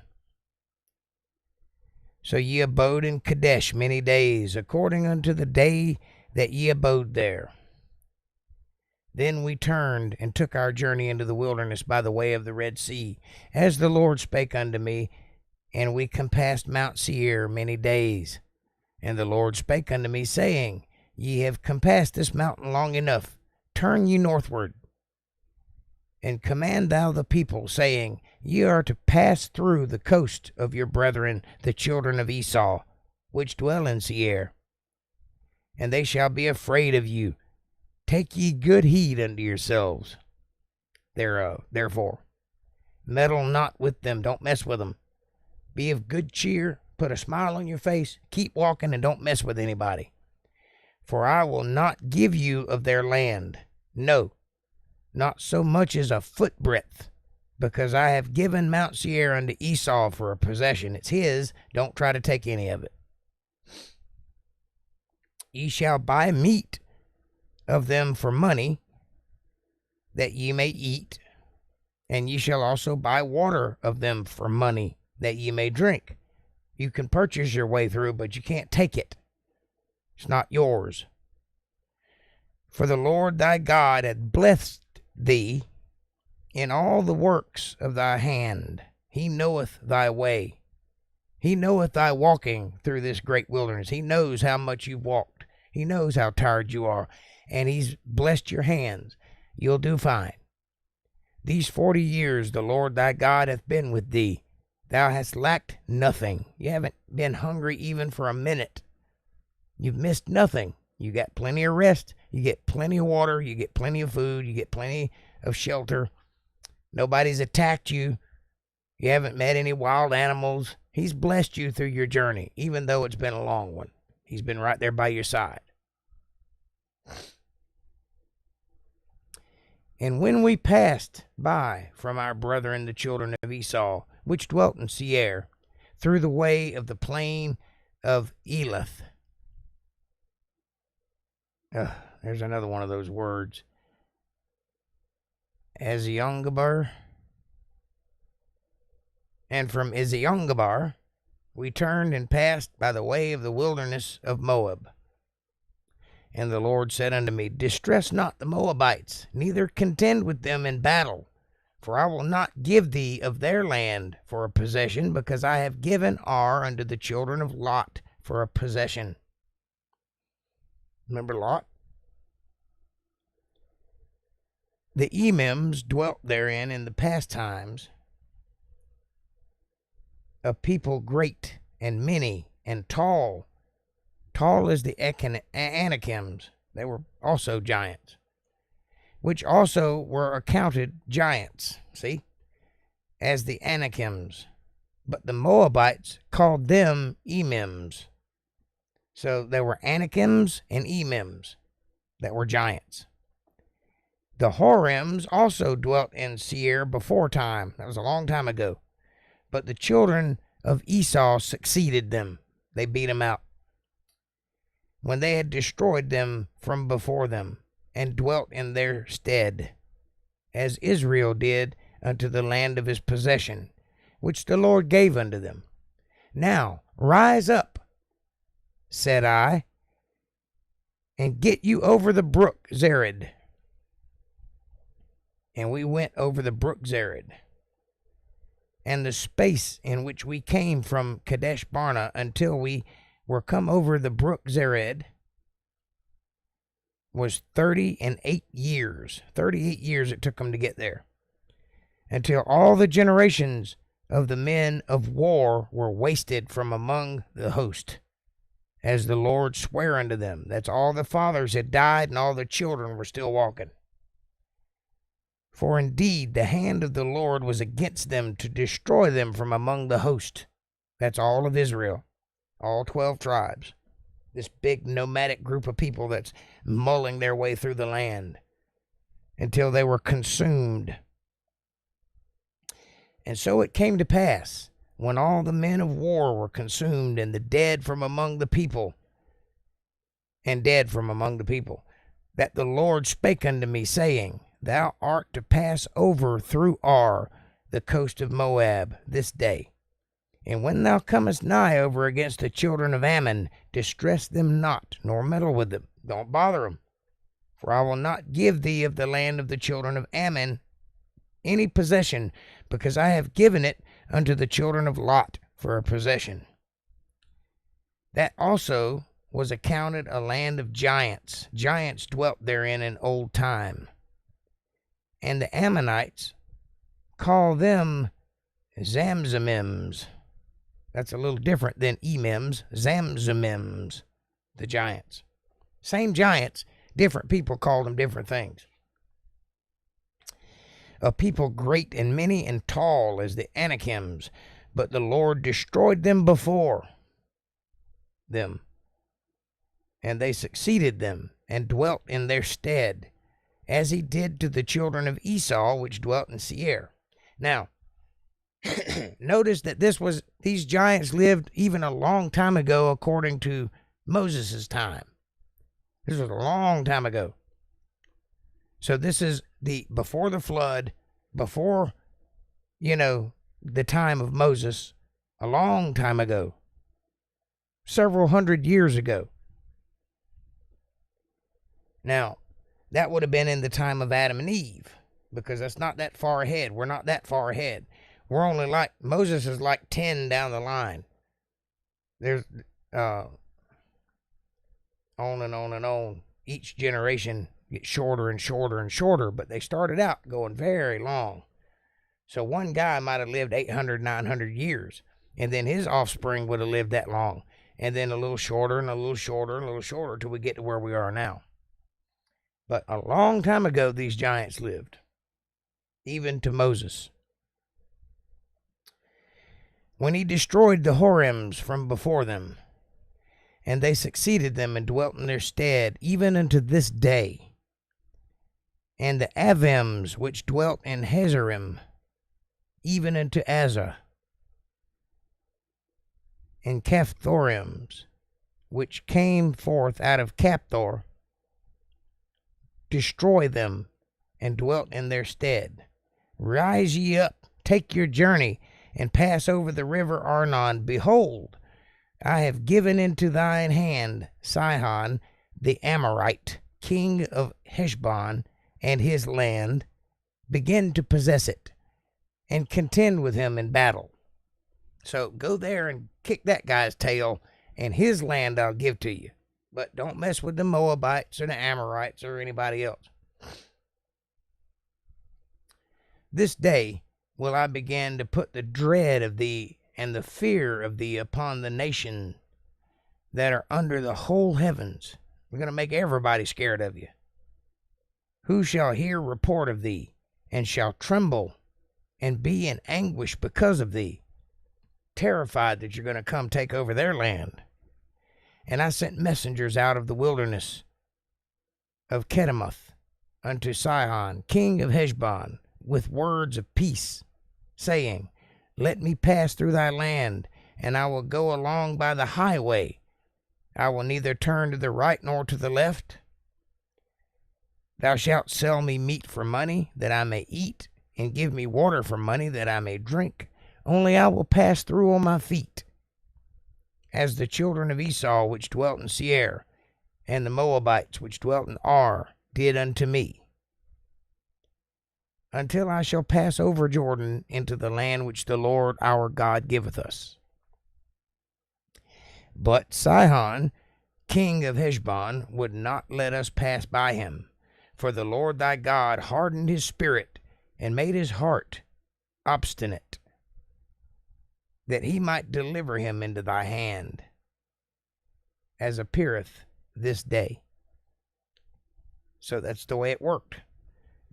So ye abode in Kadesh many days, according unto the day that ye abode there. Then we turned and took our journey into the wilderness by the way of the Red Sea, as the Lord spake unto me, and we compassed Mount Seir many days. And the Lord spake unto me, saying, ye have compassed this mountain long enough. Turn ye northward, and command thou the people, saying, ye are to pass through the coast of your brethren, the children of Esau, which dwell in Seir. And they shall be afraid of you. Take ye good heed unto yourselves thereof. Therefore, meddle not with them. Don't mess with them. Be of good cheer. Put a smile on your face. Keep walking and don't mess with anybody. For I will not give you of their land. No, not so much as a foot breadth, because I have given Mount Seir unto Esau for a possession. It's his. Don't try to take any of it. Ye shall buy meat of them for money, that ye may eat, and ye shall also buy water of them for money, that ye may drink. You can purchase your way through, but you can't take it. It's not yours. For the Lord thy God hath blessed thee in all the works of thy hand. He knoweth thy way. He knoweth thy walking through this great wilderness. He knows how much you've walked. He knows how tired you are. And he's blessed your hands. You'll do fine. These 40 years the Lord thy God hath been with thee. Thou hast lacked nothing. You haven't been hungry even for a minute. You've missed nothing. You got plenty of rest. You get plenty of water. You get plenty of food. You get plenty of shelter. Nobody's attacked you. You haven't met any wild animals. He's blessed you through your journey, even though it's been a long one. He's been right there by your side. And when we passed by from our brethren the children of Esau, which dwelt in Seir, through the way of the plain of Elath. There's another one of those words. Eziongaber. And from Eziongaber we turned and passed by the way of the wilderness of Moab. And the Lord said unto me, distress not the Moabites, neither contend with them in battle. For I will not give thee of their land for a possession, because I have given Ar unto the children of Lot for a possession. Remember Lot? The Emims dwelt therein in the past times, a people great and many and tall, tall as the Anakims. They were also giants, which also were accounted giants, see, as the Anakims. But the Moabites called them Emims. So there were Anakims and Emims that were giants. The Horims also dwelt in Seir before time. That was a long time ago. But the children of Esau succeeded them. They beat them out when they had destroyed them from before them, and dwelt in their stead, as Israel did unto the land of his possession, which the Lord gave unto them. Now rise up, said I, and get you over the brook Zered. And we went over the brook Zered. And the space in which we came from Kadesh Barnea until we were come over the brook Zered was 38 years. 38 years it took them to get there, until all the generations of the men of war were wasted from among the host, as the Lord sware unto them. That's all the fathers had died, and all the children were still walking. For indeed the hand of the Lord was against them to destroy them from among the host. That's all of Israel, all 12 tribes. This big nomadic group of people that's mulling their way through the land until they were consumed. And so it came to pass, when all the men of war were consumed, and the dead from among the people, that the Lord spake unto me, saying, Thou art to pass over through Ar, the coast of Moab, this day. And when thou comest nigh over against the children of Ammon, distress them not, nor meddle with them. Don't bother them. For I will not give thee of the land of the children of Ammon any possession, because I have given it unto the children of Lot for a possession. That also was accounted a land of giants. Giants dwelt therein in old time. And the Ammonites call them Zamzamims. That's a little different than Emims. Zamzamims, the giants. Same giants, different people called them different things. A people great and many and tall as the Anakims, but the Lord destroyed them before them, and they succeeded them, and dwelt in their stead, as he did to the children of Esau, which dwelt in Seir. Now, notice that these giants lived even a long time ago, according to Moses' time. This was a long time ago. So this is before the flood, before, the time of Moses, a long time ago, several hundred years ago. Now, that would have been in the time of Adam and Eve, because that's not that far ahead. We're not that far ahead. We're only Moses is like 10 down the line. There's on and on and on. Each generation gets shorter and shorter and shorter, but they started out going very long. So one guy might have lived 800, 900 years, and then his offspring would have lived that long, and then a little shorter and a little shorter and a little shorter till we get to where we are now. But a long time ago, these giants lived, even to Moses. When he destroyed the Horims from before them, and they succeeded them and dwelt in their stead, even unto this day. And the Avims, which dwelt in Hazerim, even unto Azza. And Caphtorims, which came forth out of Capthor, destroy them, and dwelt in their stead. Rise ye up, take your journey, and pass over the river Arnon. Behold, I have given into thine hand Sihon the Amorite, king of Heshbon, and his land. Begin to possess it, and contend with him in battle. So go there and kick that guy's tail, and his land I'll give to you. But don't mess with the Moabites or the Amorites or anybody else. This day will I begin to put the dread of thee and the fear of thee upon the nation that are under the whole heavens. We're going to make everybody scared of you. Who shall hear report of thee, and shall tremble and be in anguish because of thee, terrified that you're going to come take over their land? And I sent messengers out of the wilderness of Kedemoth unto Sihon, king of Heshbon, with words of peace, saying, Let me pass through thy land, and I will go along by the highway. I will neither turn to the right nor to the left. Thou shalt sell me meat for money, that I may eat, and give me water for money, that I may drink. Only I will pass through on my feet, as the children of Esau which dwelt in Seir, and the Moabites which dwelt in Ar, did unto me, until I shall pass over Jordan into the land which the Lord our God giveth us. But Sihon, king of Heshbon, would not let us pass by him, for the Lord thy God hardened his spirit, and made his heart obstinate, that he might deliver him into thy hand, as appeareth this day. So that's the way it worked.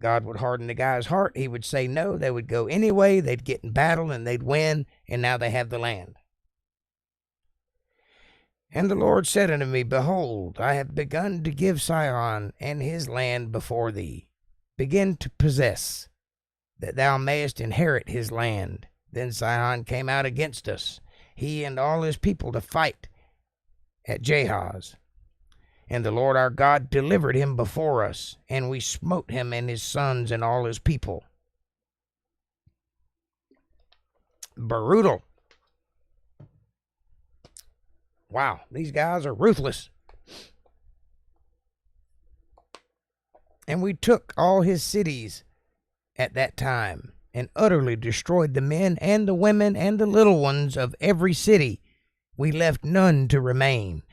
God would harden the guy's heart. He would say no. They would go anyway. They'd get in battle and they'd win. And now they have the land. And the Lord said unto me, Behold, I have begun to give Sihon and his land before thee. Begin to possess, that thou mayest inherit his land. Then Sihon came out against us, he and all his people, to fight at Jahaz. And the Lord our God delivered him before us, and we smote him and his sons and all his people. Brutal. Wow, these guys are ruthless. And we took all his cities at that time, and utterly destroyed the men and the women and the little ones of every city. We left none to remain.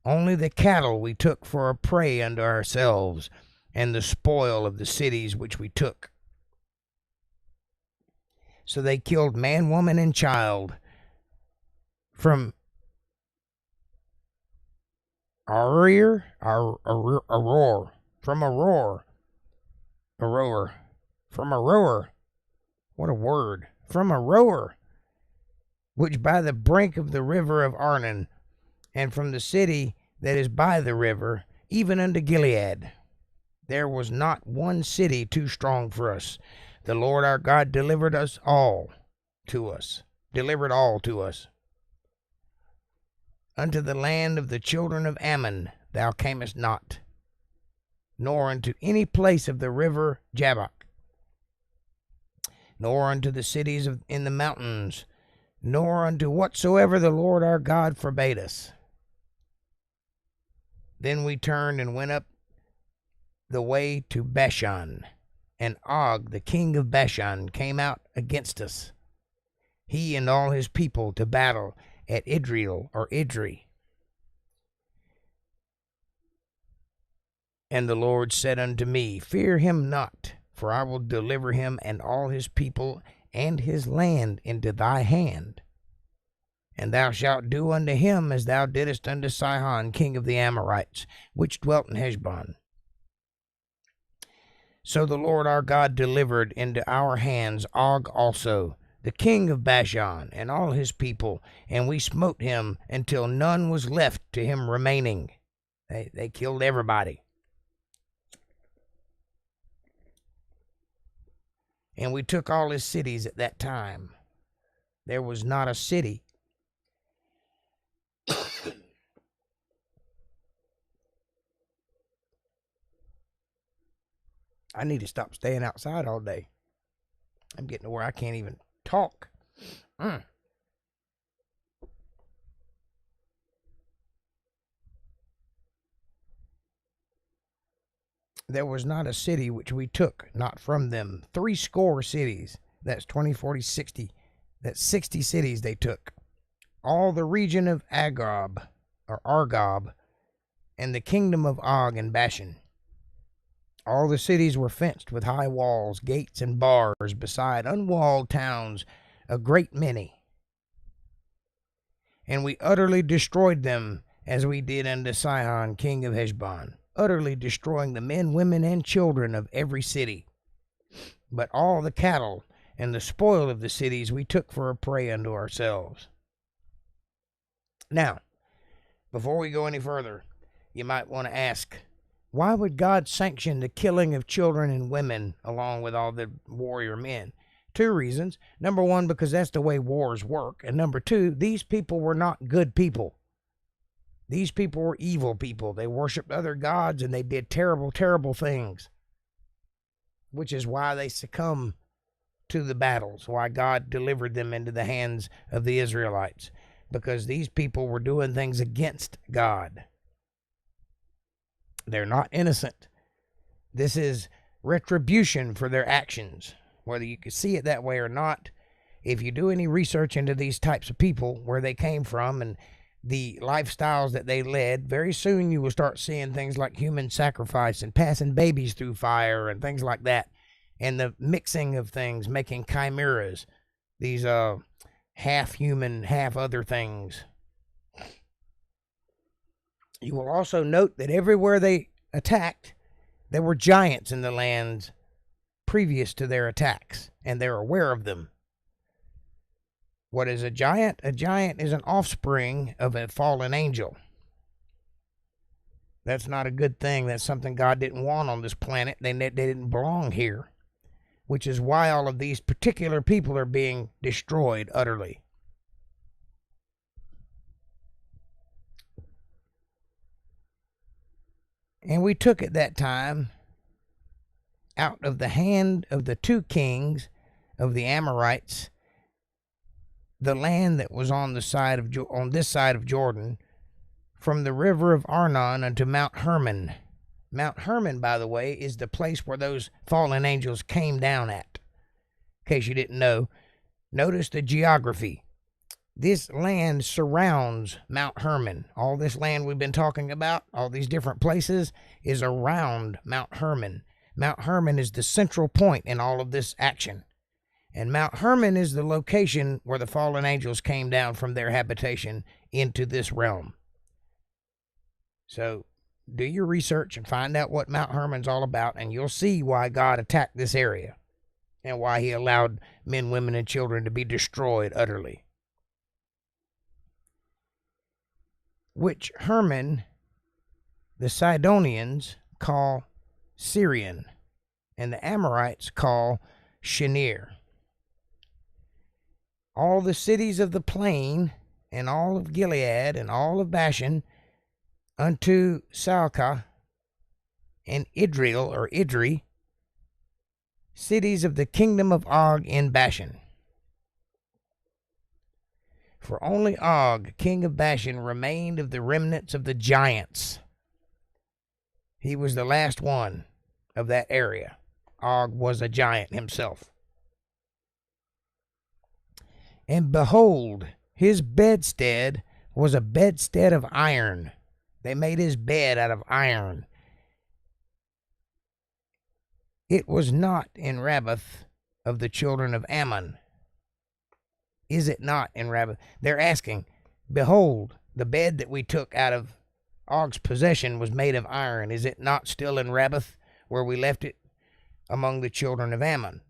Only the cattle we took for a prey unto ourselves, and the spoil of the cities which we took. So they killed man, woman, and child from Aroer, what a word, from Aroer, which by the brink of the river of Arnon, and from the city that is by the river, even unto Gilead. There was not one city too strong for us. The Lord our God delivered all to us. Unto the land of the children of Ammon thou camest not, nor unto any place of the river Jabbok, nor unto the cities in the mountains, nor unto whatsoever the Lord our God forbade us. Then we turned and went up the way to Bashan, and Og, the king of Bashan, came out against us, he and all his people, to battle at Idreel or Idri. And the Lord said unto me, Fear him not, for I will deliver him and all his people and his land into thy hand. And thou shalt do unto him as thou didst unto Sihon, king of the Amorites, which dwelt in Heshbon. So the Lord our God delivered into our hands Og also, the king of Bashan, and all his people, and we smote him until none was left to him remaining. They killed everybody. And we took all his cities at that time. There was not a city I need to stop staying outside all day. I'm getting to where I can't even talk. There was not a city which we took not from them. 80 cities. That's 20, 40, 60. That's 60 cities they took. All the region of Argob, and the kingdom of Og and Bashan. All the cities were fenced with high walls, gates, and bars, beside unwalled towns, a great many. And we utterly destroyed them, as we did unto Sihon king of Heshbon, utterly destroying the men, women, and children of every city. But all the cattle and the spoil of the cities we took for a prey unto ourselves. Now, before we go any further, you might want to ask, why would God sanction the killing of children and women along with all the warrior men? Two reasons. Number one, because that's the way wars work. And number two, these people were not good people. These people were evil people. They worshiped other gods and they did terrible, terrible things. Which is why they succumbed to the battles, why God delivered them into the hands of the Israelites. Because these people were doing things against God. They're not innocent. This is retribution for their actions. Whether you can see it that way or not, if you do any research into these types of people, where they came from and the lifestyles that they led, very soon you will start seeing things like human sacrifice and passing babies through fire and things like that. And the mixing of things, making chimeras, these half human, half other things. You will also note that everywhere they attacked, there were giants in the lands previous to their attacks, and they're aware of them. What is a giant? A giant is an offspring of a fallen angel. That's not a good thing. That's something God didn't want on this planet. They didn't belong here, which is why all of these particular people are being destroyed utterly. And we took at that time out of the hand of the two kings of the Amorites the land that was on this side of Jordan, from the river of Arnon unto Mount Hermon. Mount Hermon, by the way, is the place where those fallen angels came down at. In case you didn't know, notice the geography. This land surrounds Mount Hermon. All this land we've been talking about, all these different places, is around Mount Hermon. Mount Hermon is the central point in all of this action. And Mount Hermon is the location where the fallen angels came down from their habitation into this realm. So do your research and find out what Mount Hermon's all about, and you'll see why God attacked this area and why he allowed men, women, and children to be destroyed utterly. Which Hermon the Sidonians call Syrian, and the Amorites call Shinir. All the cities of the plain, and all of Gilead, and all of Bashan, unto Salcah, and Idril, or Idri, cities of the kingdom of Og in Bashan. For only Og, king of Bashan, remained of the remnants of the giants. He was the last one of that area. Og was a giant himself. And behold, his bedstead was a bedstead of iron. They made his bed out of iron. It was not in Rabbath of the children of Ammon. Is it not in Rabbath? They're asking, behold, the bed that we took out of Og's possession was made of iron. Is it not still in Rabbath where we left it among the children of Ammon?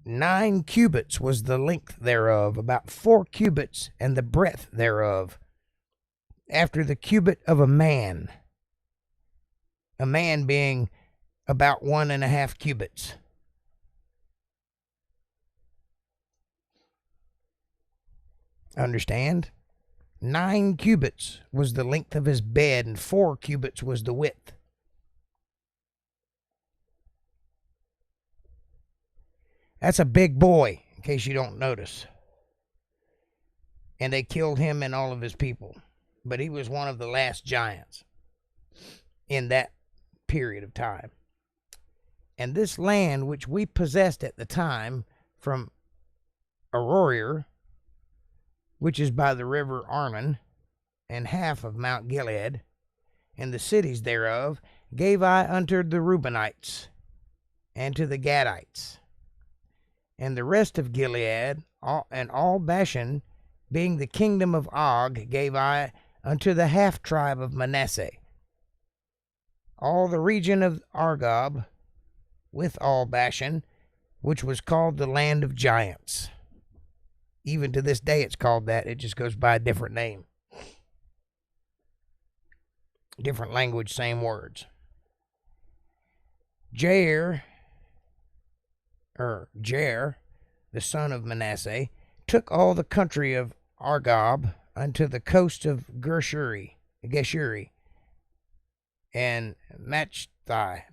9 cubits was the length thereof, about 4 cubits and the breadth thereof, after the cubit of a man being about 1.5 cubits. Understand? 9 cubits was the length of his bed, and 4 cubits was the width. That's a big boy, in case you don't notice. And they killed him and all of his people. But he was one of the last giants in that period of time. And this land which we possessed at the time from Aroer, which is by the river Arnon, and half of Mount Gilead, and the cities thereof, gave I unto the Reubenites, and to the Gadites. And the rest of Gilead, and all Bashan, being the kingdom of Og, gave I unto the half tribe of Manasseh, all the region of Argob, with all Bashan, which was called the land of giants. Even to this day it's called that. It just goes by a different name. Different language, same words. Jair, the son of Manasseh, took all the country of Argob unto the coast of Geshuri, and Machathai,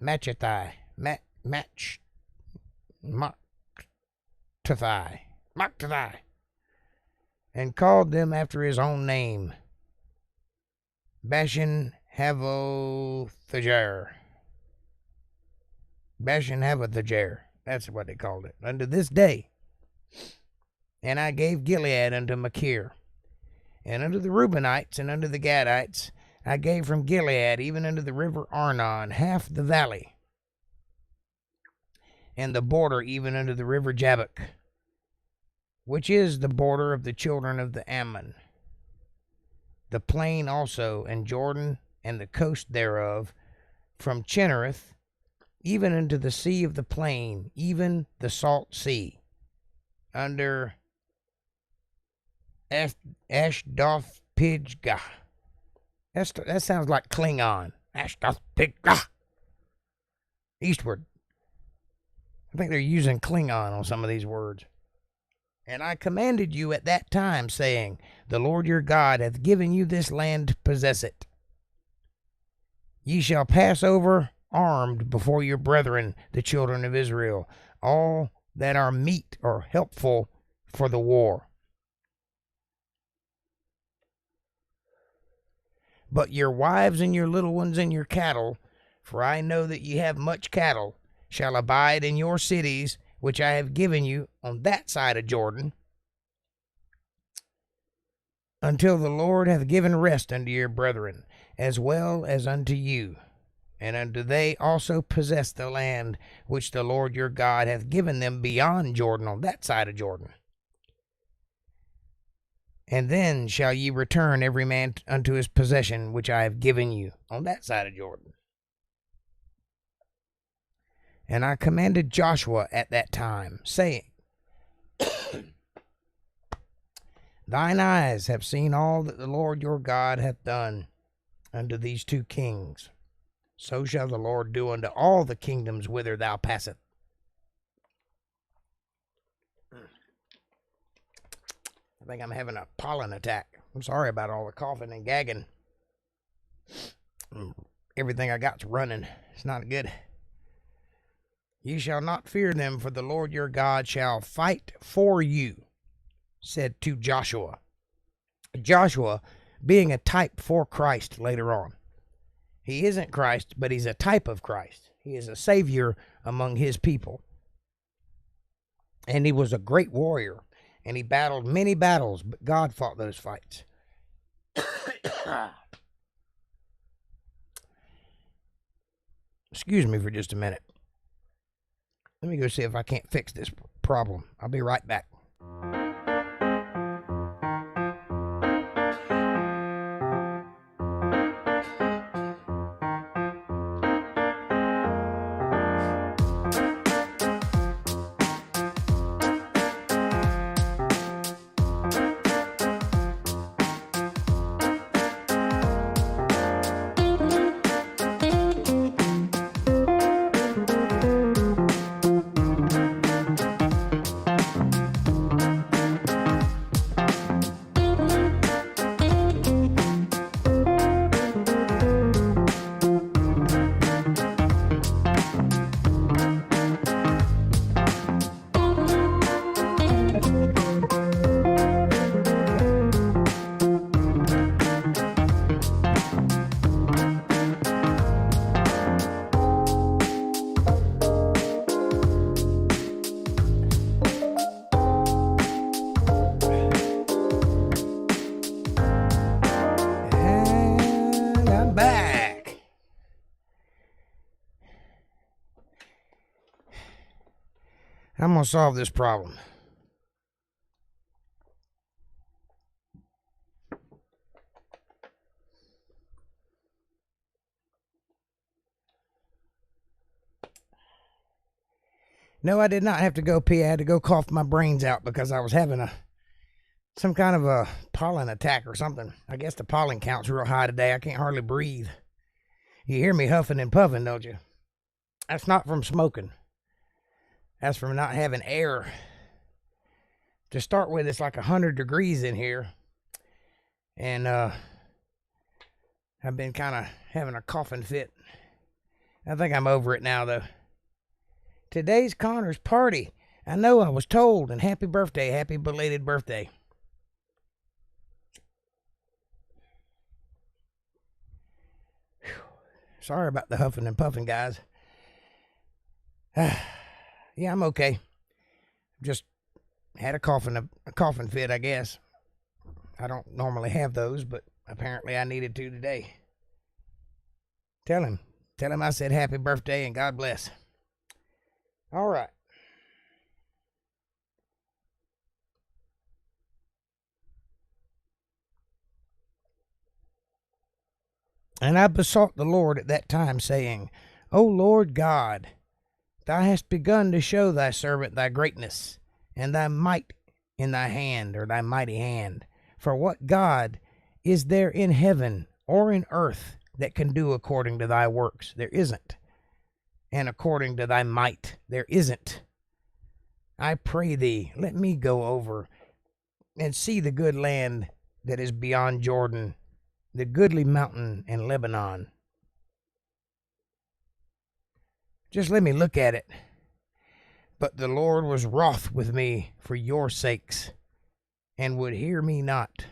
and called them after his own name, Bashan Havothajar. That's what they called it, unto this day. And I gave Gilead unto Machir, and unto the Reubenites and unto the Gadites I gave from Gilead even unto the river Arnon half the valley, and the border even unto the river Jabbok, which is the border of the children of the Ammon, the plain also, and Jordan, and the coast thereof, from Chinnereth even unto the sea of the plain, even the salt sea, under Ashdoth Pidgah. That sounds like Klingon. Ashdoth Pidgah. Eastward. I think they're using Klingon on some of these words. And I commanded you at that time, saying, the Lord your God hath given you this land to possess it. Ye shall pass over armed before your brethren, the children of Israel, all that are meet or helpful for the war. But your wives and your little ones and your cattle, for I know that ye have much cattle, shall abide in your cities, which I have given you on that side of Jordan, until the Lord hath given rest unto your brethren, as well as unto you. And unto they also possess the land which the Lord your God hath given them beyond Jordan, on that side of Jordan. And then shall ye return every man unto his possession which I have given you, on that side of Jordan. And I commanded Joshua at that time, saying, thine eyes have seen all that the Lord your God hath done unto these two kings. So shall the Lord do unto all the kingdoms whither thou passest. I think I'm having a pollen attack. I'm sorry about all the coughing and gagging. Everything I got's running. It's not good. Ye shall not fear them, for the Lord your God shall fight for you, said to Joshua. Joshua being a type for Christ later on. He isn't Christ, but he's a type of Christ. He is a savior among his people. And he was a great warrior, and he battled many battles, but God fought those fights. Excuse me for just a minute. Let me go see if I can't fix this problem. I'll be right back. I'm going to solve this problem. No, I did not have to go pee. I had to go cough my brains out because I was having some kind of a pollen attack or something. I guess the pollen count's real high today. I can't hardly breathe. You hear me huffing and puffing, don't you? That's not from smoking. That's from not having air. To start with, it's like 100 degrees in here. And I've been kind of having a coughing fit. I think I'm over it now, though. Today's Connor's party. I know I was told, and happy birthday, happy belated birthday. Whew. Sorry about the huffing and puffing, guys. Yeah, I'm okay. Just had a coughing fit, I guess. I don't normally have those, but apparently I needed to today. Tell him I said happy birthday and God bless. All right. And I besought the Lord at that time, saying, O Lord God, thou hast begun to show thy servant thy greatness, and thy might in thy hand, or thy mighty hand. For what God is there in heaven or in earth that can do according to thy works? There isn't. And according to thy might, there isn't. I pray thee, let me go over and see the good land that is beyond Jordan, the goodly mountain in Lebanon. Just let me look at it. But the Lord was wroth with me for your sakes, and would hear me not.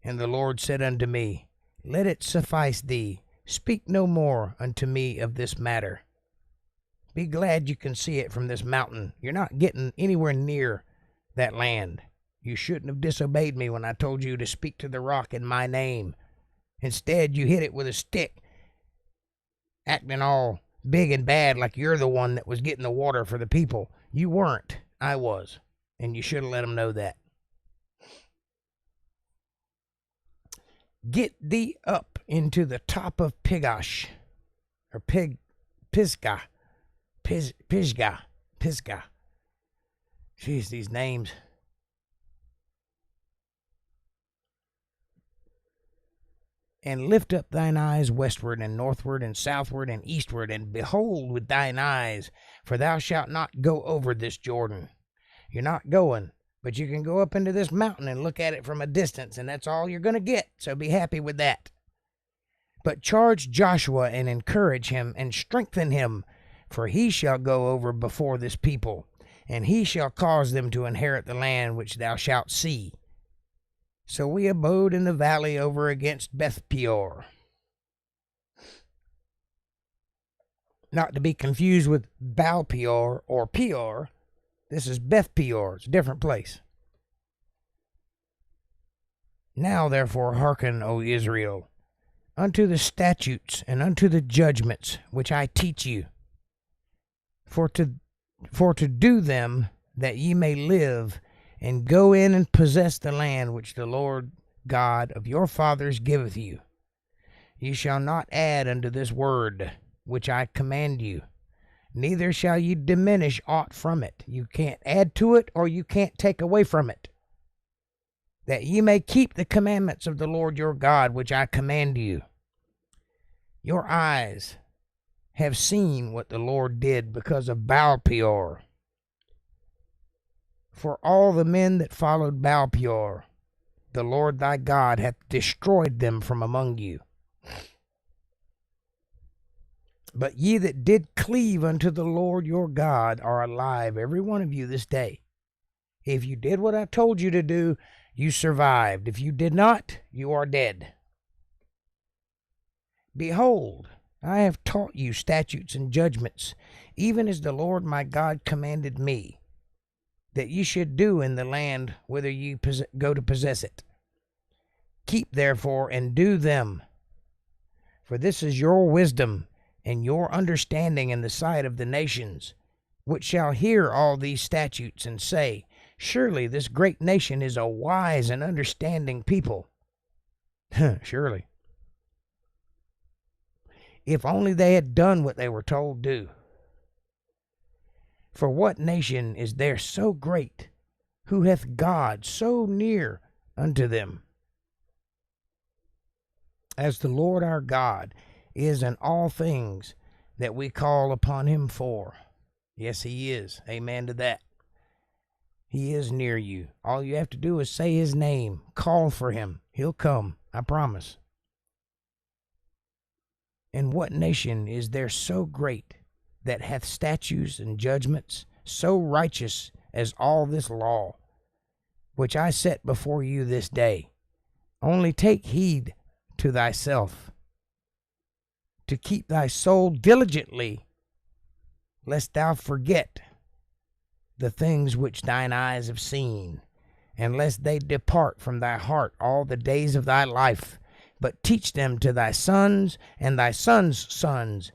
And the Lord said unto me, Let it suffice thee. Speak no more unto me of this matter. Be glad you can see it from this mountain. You're not getting anywhere near that land. You shouldn't have disobeyed me when I told you to speak to the rock in my name. Instead, you hit it with a stick, acting all big and bad like you're the one that was getting the water for the people. You weren't. I was. And you should have let them know that. Get thee up into the top of Pisgah, or Pisgah. Jeez, these names. And lift up thine eyes westward and northward and southward and eastward, and behold with thine eyes, for thou shalt not go over this Jordan. You're not going, but you can go up into this mountain and look at it from a distance, and that's all you're going to get, so be happy with that. But charge Joshua and encourage him and strengthen him, for he shall go over before this people, and he shall cause them to inherit the land which thou shalt see. So we abode in the valley over against Beth Peor. Not to be confused with Baal Peor or Peor. This is Beth Peor. It's a different place. Now therefore hearken, O Israel, unto the statutes and unto the judgments which I teach you, for to do them, that ye may live, and go in and possess the land which the Lord God of your fathers giveth you. Ye shall not add unto this word which I command you, neither shall ye diminish aught from it. You can't add to it, or you can't take away from it, that ye may keep the commandments of the Lord your God which I command you. Your eyes have seen what the Lord did because of Baal Peor. For all the men that followed Baal Peor, the Lord thy God hath destroyed them from among you. But ye that did cleave unto the Lord your God are alive, every one of you this day. If you did what I told you to do, you survived. If you did not, you are dead. Behold, I have taught you statutes and judgments, even as the Lord my God commanded me, that ye should do in the land whither ye go to possess it. Keep therefore and do them, for this is your wisdom and your understanding in the sight of the nations, which shall hear all these statutes and say, Surely this great nation is a wise and understanding people. Surely. If only they had done what they were told do. For what nation is there so great, who hath God so near unto them, as the Lord our God is in all things that we call upon him for? Yes, he is. Amen to that. He is near you. All you have to do is say his name, call for him. He'll come, I promise. And what nation is there so great that hath statutes and judgments so righteous as all this law, which I set before you this day? Only take heed to thyself, to keep thy soul diligently, lest thou forget the things which thine eyes have seen, and lest they depart from thy heart all the days of thy life, but teach them to thy sons and thy sons' sons,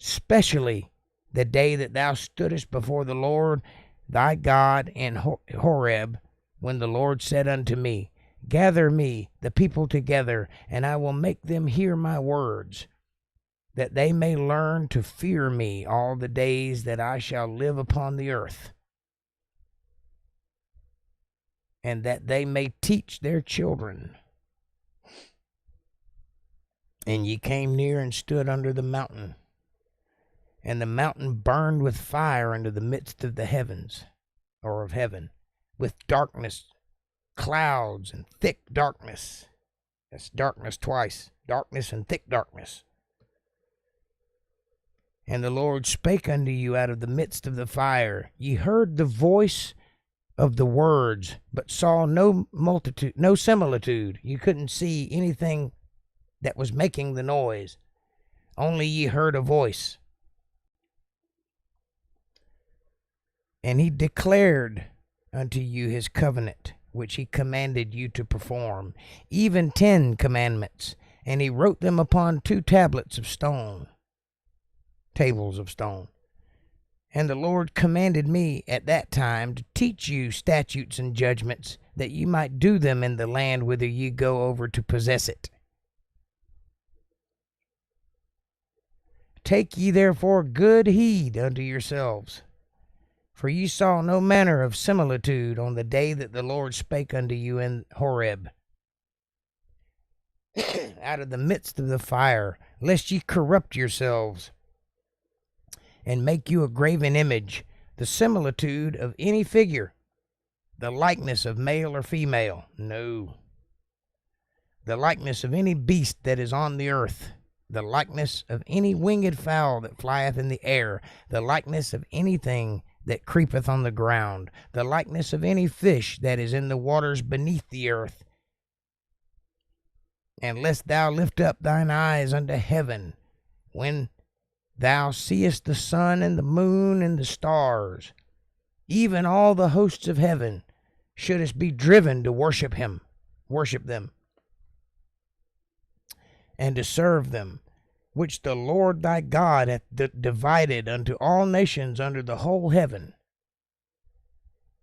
specially the day that thou stoodest before the Lord thy God in Horeb, when the Lord said unto me, Gather me the people together, and I will make them hear my words, that they may learn to fear me all the days that I shall live upon the earth, and that they may teach their children. And ye came near and stood under the mountain, and the mountain burned with fire into the midst of the heavens, or of heaven, with darkness, clouds, and thick darkness. That's darkness twice, darkness and thick darkness. And the Lord spake unto you out of the midst of the fire. Ye heard the voice of the words, but saw no multitude, no similitude. You couldn't see anything that was making the noise. Only ye heard a voice. And he declared unto you his covenant, which he commanded you to perform, even 10 commandments. And he wrote them upon 2 tablets of stone, tables of stone. And the Lord commanded me at that time to teach you statutes and judgments, that ye might do them in the land whither ye go over to possess it. Take ye therefore good heed unto yourselves, for ye saw no manner of similitude on the day that the Lord spake unto you in Horeb, out of the midst of the fire, lest ye corrupt yourselves, and make you a graven image, the similitude of any figure, the likeness of male or female, no, the likeness of any beast that is on the earth, the likeness of any winged fowl that flieth in the air, the likeness of anything that creepeth on the ground, the likeness of any fish that is in the waters beneath the earth. And lest thou lift up thine eyes unto heaven, when thou seest the sun and the moon and the stars, even all the hosts of heaven, shouldest be driven to worship them, and to serve them, which the Lord thy God hath divided unto all nations under the whole heaven.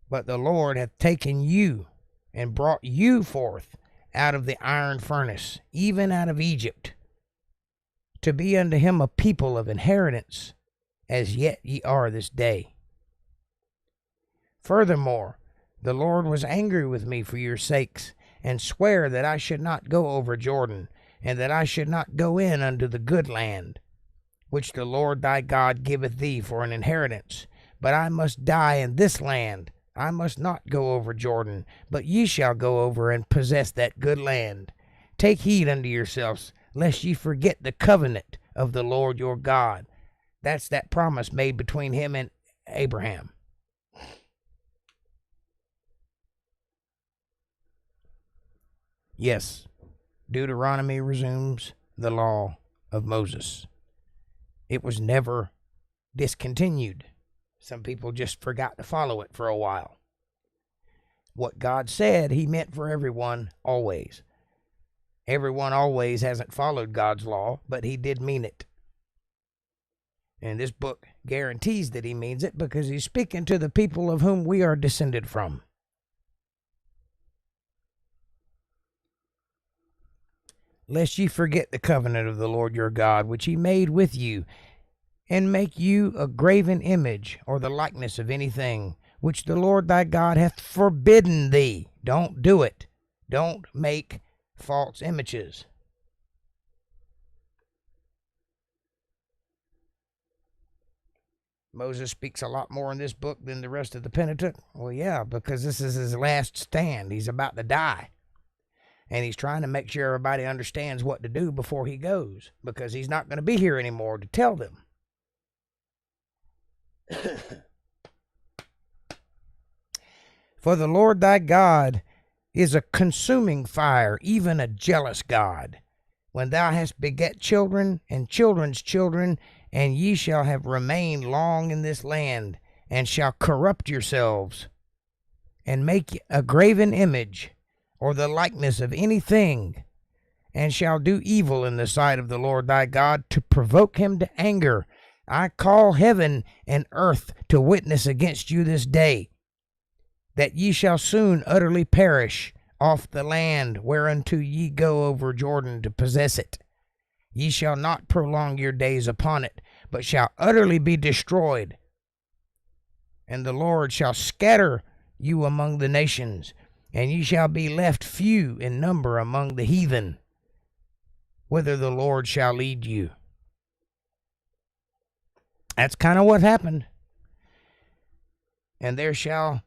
But the Lord hath taken you and brought you forth out of the iron furnace, even out of Egypt, to be unto him a people of inheritance, as yet ye are this day. Furthermore, the Lord was angry with me for your sakes, and sware that I should not go over Jordan, and that I should not go in unto the good land, which the Lord thy God giveth thee for an inheritance. But I must die in this land. I must not go over Jordan, but ye shall go over and possess that good land. Take heed unto yourselves, lest ye forget the covenant of the Lord your God. That's that promise made between him and Abraham. Yes, Deuteronomy resumes the law of Moses. It was never discontinued. Some people just forgot to follow it for a while. What God said, he meant for everyone always. Everyone always hasn't followed God's law, but he did mean it. And this book guarantees that he means it, because he's speaking to the people of whom we are descended from. Lest ye forget the covenant of the Lord your God, which he made with you and make you a graven image or the likeness of anything which the Lord thy God hath forbidden thee. Don't do it. Don't make false images. Moses speaks a lot more in this book than the rest of the Pentateuch. Well, yeah, because this is his last stand. He's about to die. And he's trying to make sure everybody understands what to do before he goes, because he's not going to be here anymore to tell them. For the Lord thy God is a consuming fire, even a jealous God. When thou hast beget children and children's children, and ye shall have remained long in this land, and shall corrupt yourselves, and make a graven image, or the likeness of anything, and shall do evil in the sight of the Lord thy God, to provoke him to anger, I call heaven and earth to witness against you this day, that ye shall soon utterly perish off the land whereunto ye go over Jordan to possess it. Ye shall not prolong your days upon it, but shall utterly be destroyed. And the Lord shall scatter you among the nations, and ye shall be left few in number among the heathen, whither the Lord shall lead you. That's kind of what happened. And there shall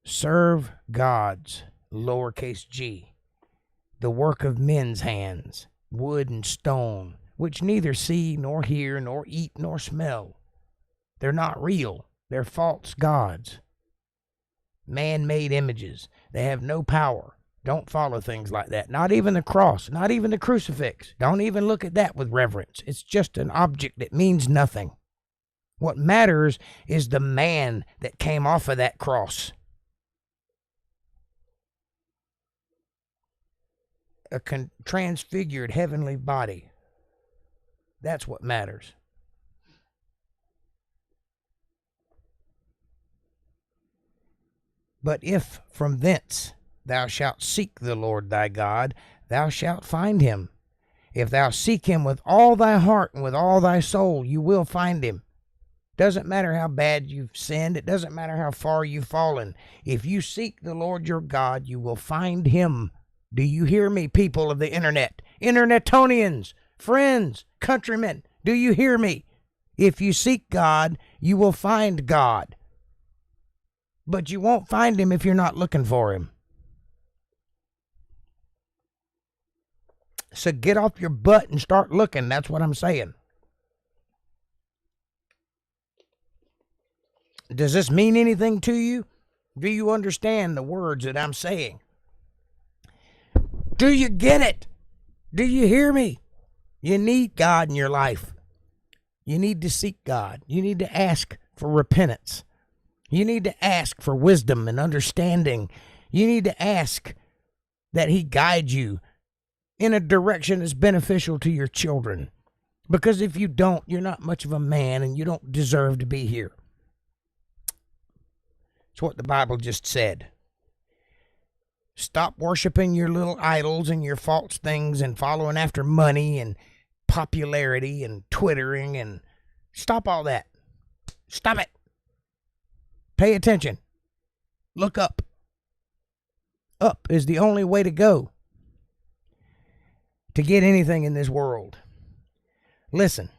serve gods, lowercase g, the work of men's hands, wood and stone, which neither see nor hear nor eat nor smell. They're not real. They're false gods. Man-made images. They have no power. Don't follow things like that. Not even the cross. Not even the crucifix. Don't even look at that with reverence. It's just an object that means nothing. What matters is the man that came off of that cross. A transfigured heavenly body. That's what matters. But if from thence thou shalt seek the Lord thy God, thou shalt find him. If thou seek him with all thy heart and with all thy soul, you will find him. Doesn't matter how bad you've sinned. It doesn't matter how far you've fallen. If you seek the Lord your God, you will find him. Do you hear me, people of the internet? Internetonians, friends, countrymen, do you hear me? If you seek God, you will find God. But you won't find him if you're not looking for him. So get off your butt and start looking. That's what I'm saying. Does this mean anything to you? Do you understand the words that I'm saying? Do you get it? Do you hear me? You need God in your life. You need to seek God. You need to ask for repentance. You need to ask for wisdom and understanding. You need to ask that he guide you in a direction that's beneficial to your children. Because if you don't, you're not much of a man and you don't deserve to be here. It's what the Bible just said. Stop worshiping your little idols and your false things and following after money and popularity and twittering, and stop all that. Stop it. Pay attention. Look up. Up is the only way to go to get anything in this world. Listen.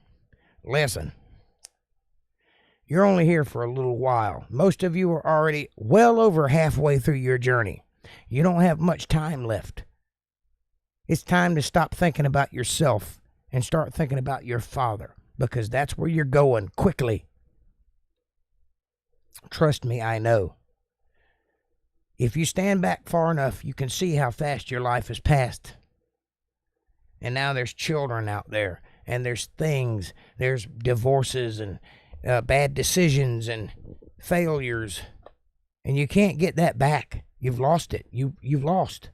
You're only here for a little while. Most of you are already well over halfway through your journey. You don't have much time left. It's time to stop thinking about yourself and start thinking about your Father, because that's where you're going quickly. Trust me, I know. If you stand back far enough, you can see how fast your life has passed. And now there's children out there, and there's things, there's divorces and bad decisions and failures, and you can't get that back. You've lost it. You've lost.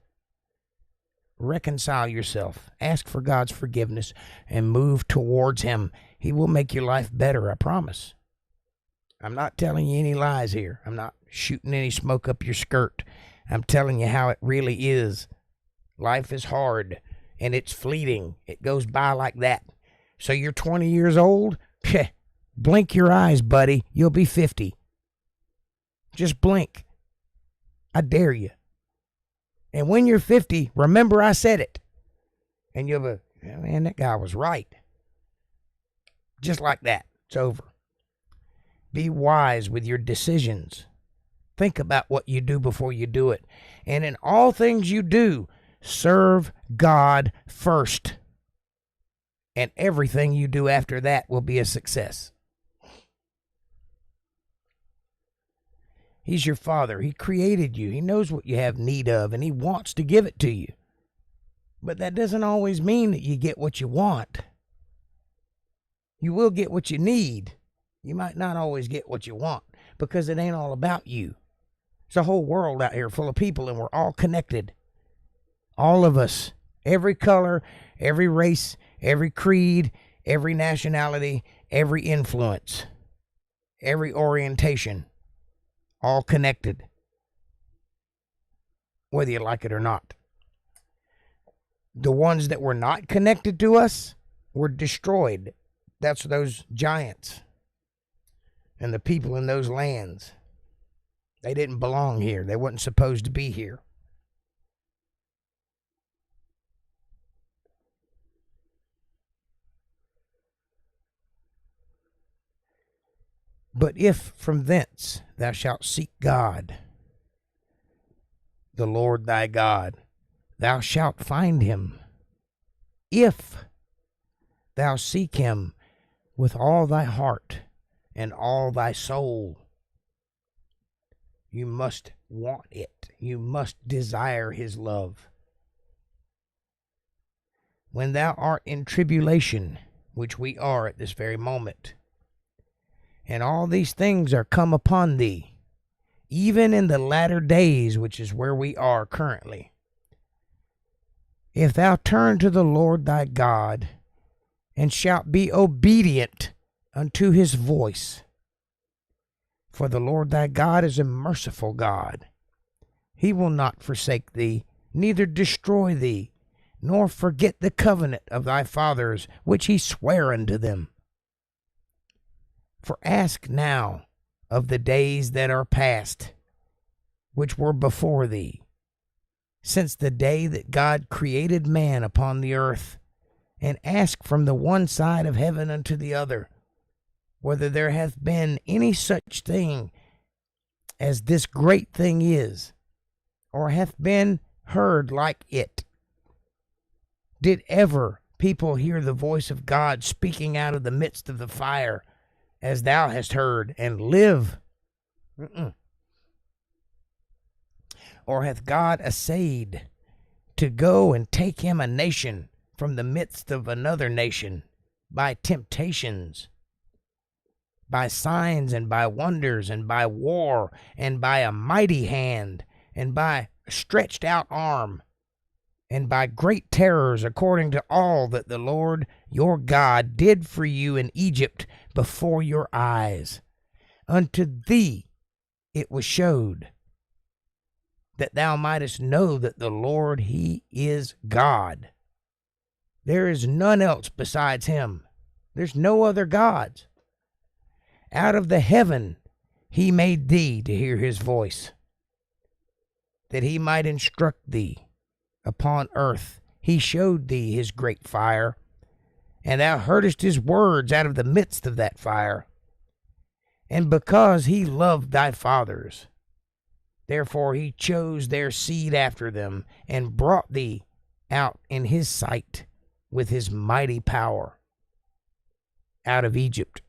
Reconcile yourself. Ask for God's forgiveness and move towards him. He will make your life better, I promise. I'm not telling you any lies here. I'm not shooting any smoke up your skirt. I'm telling you how it really is. Life is hard, and it's fleeting. It goes by like that. So you're 20 years old? Blink your eyes, buddy. You'll be 50. Just blink. I dare you. And when you're 50, remember I said it. And you'll be, man, that guy was right. Just like that. It's over. Be wise with your decisions. Think about what you do before you do it. And in all things you do, serve God first. And everything you do after that will be a success. He's your Father. He created you. He knows what you have need of, and He wants to give it to you. But that doesn't always mean that you get what you want. You will get what you need. You might not always get what you want, because it ain't all about you. There's a whole world out here full of people, and we're all connected. All of us. Every color, every race, every creed, every nationality, every influence, every orientation. All connected, whether you like it or not. The ones that were not connected to us were destroyed. That's those giants and the people in those lands. They didn't belong here. They weren't supposed to be here. But if from thence thou shalt seek God, the Lord thy God, thou shalt find him. If thou seek him with all thy heart and all thy soul, you must want it. You must desire his love. When thou art in tribulation, which we are at this very moment, and all these things are come upon thee, even in the latter days, which is where we are currently. If thou turn to the Lord thy God, and shalt be obedient unto his voice, for the Lord thy God is a merciful God. He will not forsake thee, neither destroy thee, nor forget the covenant of thy fathers, which he sware unto them. For ask now of the days that are past, which were before thee, since the day that God created man upon the earth, and ask from the one side of heaven unto the other, whether there hath been any such thing as this great thing is, or hath been heard like it. Did ever people hear the voice of God speaking out of the midst of the fire, as thou hast heard, and live? Or hath God essayed to go and take him a nation from the midst of another nation by temptations, by signs and by wonders, and by war, and by a mighty hand, and by a stretched out arm, and by great terrors, according to all that the Lord your God did for you in Egypt before your eyes? Unto thee it was showed, that thou mightest know that the Lord, he is God. There is none else besides him. There's no other gods. Out of the heaven he made thee to hear his voice, that he might instruct thee. Upon earth he showed thee his great fire, and thou heardest his words out of the midst of that fire. And because he loved thy fathers, therefore he chose their seed after them, and brought thee out in his sight with his mighty power out of Egypt,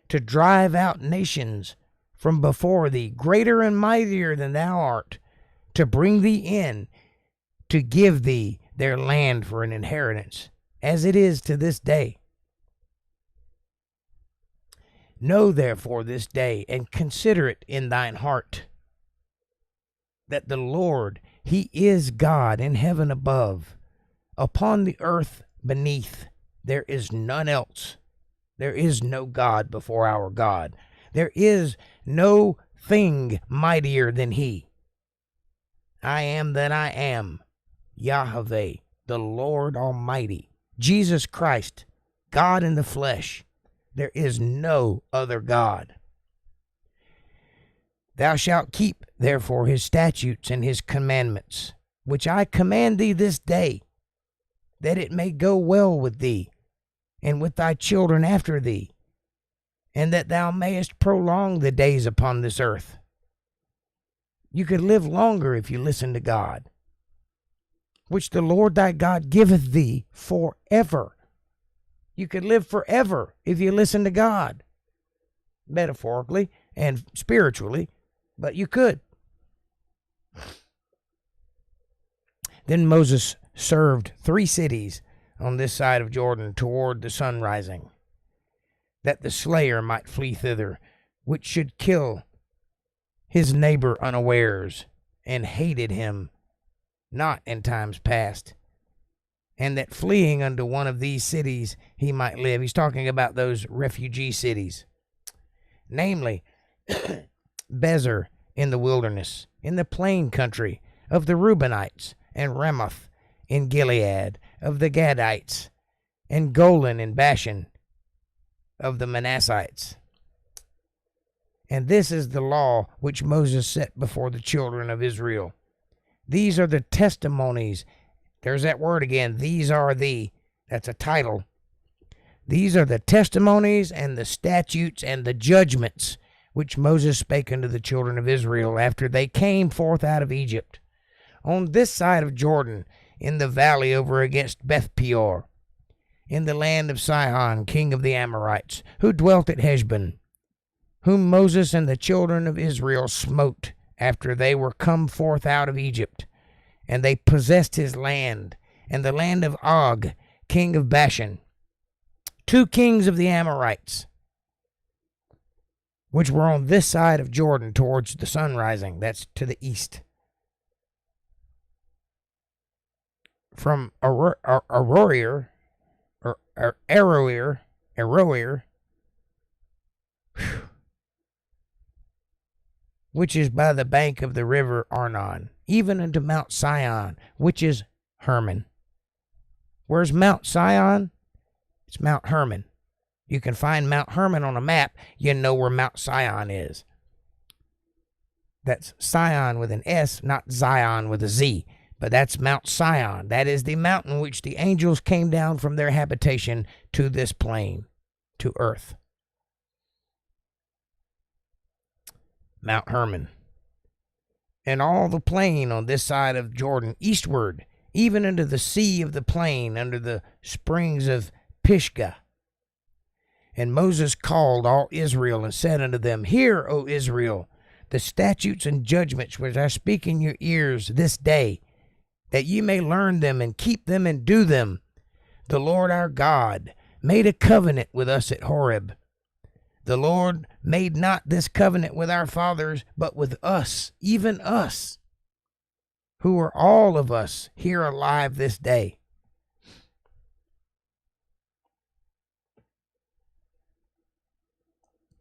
to drive out nations from before thee, greater and mightier than thou art, to bring thee in, to give thee their land for an inheritance, as it is to this day. Know therefore this day, and consider it in thine heart, that the Lord, he is God in heaven above, upon the earth beneath. There is none else. There is no God before our God. There is no thing mightier than he. I am that I am, Yahweh, the Lord Almighty, Jesus Christ, God in the flesh, There is no other God. Thou shalt keep, therefore, his statutes and his commandments, which I command thee this day, that it may go well with thee, and with thy children after thee, and that thou mayest prolong the days upon this earth. You could live longer if you listen to God, which the Lord thy God giveth thee forever. You could live forever if you listen to God, metaphorically and spiritually, but you could. Then Moses served 3 cities on this side of Jordan toward the sun rising, that the slayer might flee thither, which should kill his neighbor unawares, and hated him not in times past, and that fleeing unto one of these cities he might live. He's talking about those refugee cities, namely Bezer in the wilderness, in the plain country of the Reubenites, and Ramoth in Gilead of the Gadites, and Golan in Bashan of the Manassites. And this is the law which Moses set before the children of Israel. These are the testimonies. There's that word again. These are the. That's a title. These are the testimonies and the statutes and the judgments which Moses spake unto the children of Israel after they came forth out of Egypt, on this side of Jordan, in the valley over against Beth Peor, in the land of Sihon, king of the Amorites, who dwelt at Heshbon, whom Moses and the children of Israel smote after they were come forth out of Egypt. And they possessed his land, and the land of Og, king of Bashan, 2 kings of the Amorites, which were on this side of Jordan towards the sun rising. That's to the east. From Aroer, which is by the bank of the river Arnon, even unto Mount Sion, which is Hermon. Where's Mount Sion? It's Mount Hermon. You can find Mount Hermon on a map. You know where Mount Sion is. That's Sion with an S, not Zion with a Z. But that's Mount Sion. That is the mountain which the angels came down from their habitation to this plain, to earth. Mount Hermon. And all the plain on this side of Jordan, eastward, even unto the sea of the plain, under the springs of Pisgah. And Moses called all Israel and said unto them, Hear, O Israel, the statutes and judgments which I speak in your ears this day, that ye may learn them and keep them and do them. The Lord our God made a covenant with us at Horeb. The Lord made not this covenant with our fathers, but with us, even us, who are all of us here alive this day.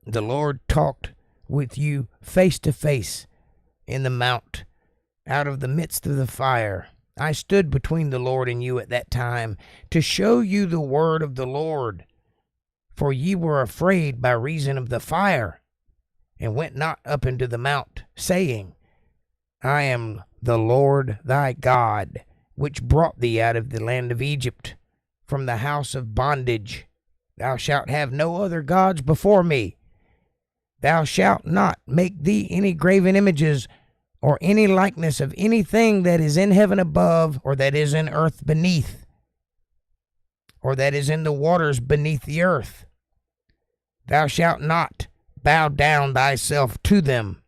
The Lord talked with you face to face in the mount, out of the midst of the fire. I stood between the Lord and you at that time, to show you the word of the Lord. For ye were afraid by reason of the fire, and went not up into the mount, saying, I am the Lord thy God, which brought thee out of the land of Egypt, from the house of bondage. Thou shalt have no other gods before me. Thou shalt not make thee any graven images, or any likeness of anything that is in heaven above, or that is in earth beneath, or that is in the waters beneath the earth. Thou shalt not bow down thyself to them,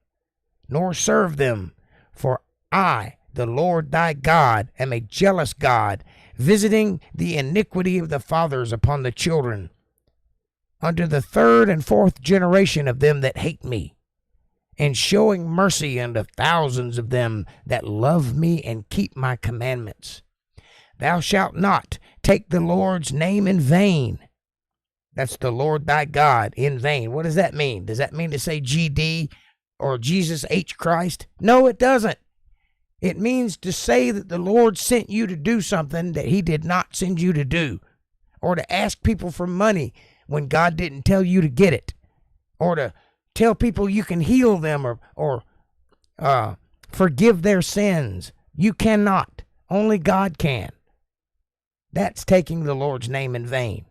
nor serve them, for I, the Lord thy God, am a jealous God, visiting the iniquity of the fathers upon the children, unto the 3rd and 4th generation of them that hate me, and showing mercy unto thousands of them that love me and keep my commandments. Thou shalt not take the Lord's name in vain. That's the Lord thy God in vain. What does that mean? Does that mean to say GD or Jesus H. Christ? No, it doesn't. It means to say that the Lord sent you to do something that he did not send you to do, or to ask people for money when God didn't tell you to get it, or to tell people you can heal them, or forgive their sins. You cannot. Only God can. That's taking the Lord's name in vain.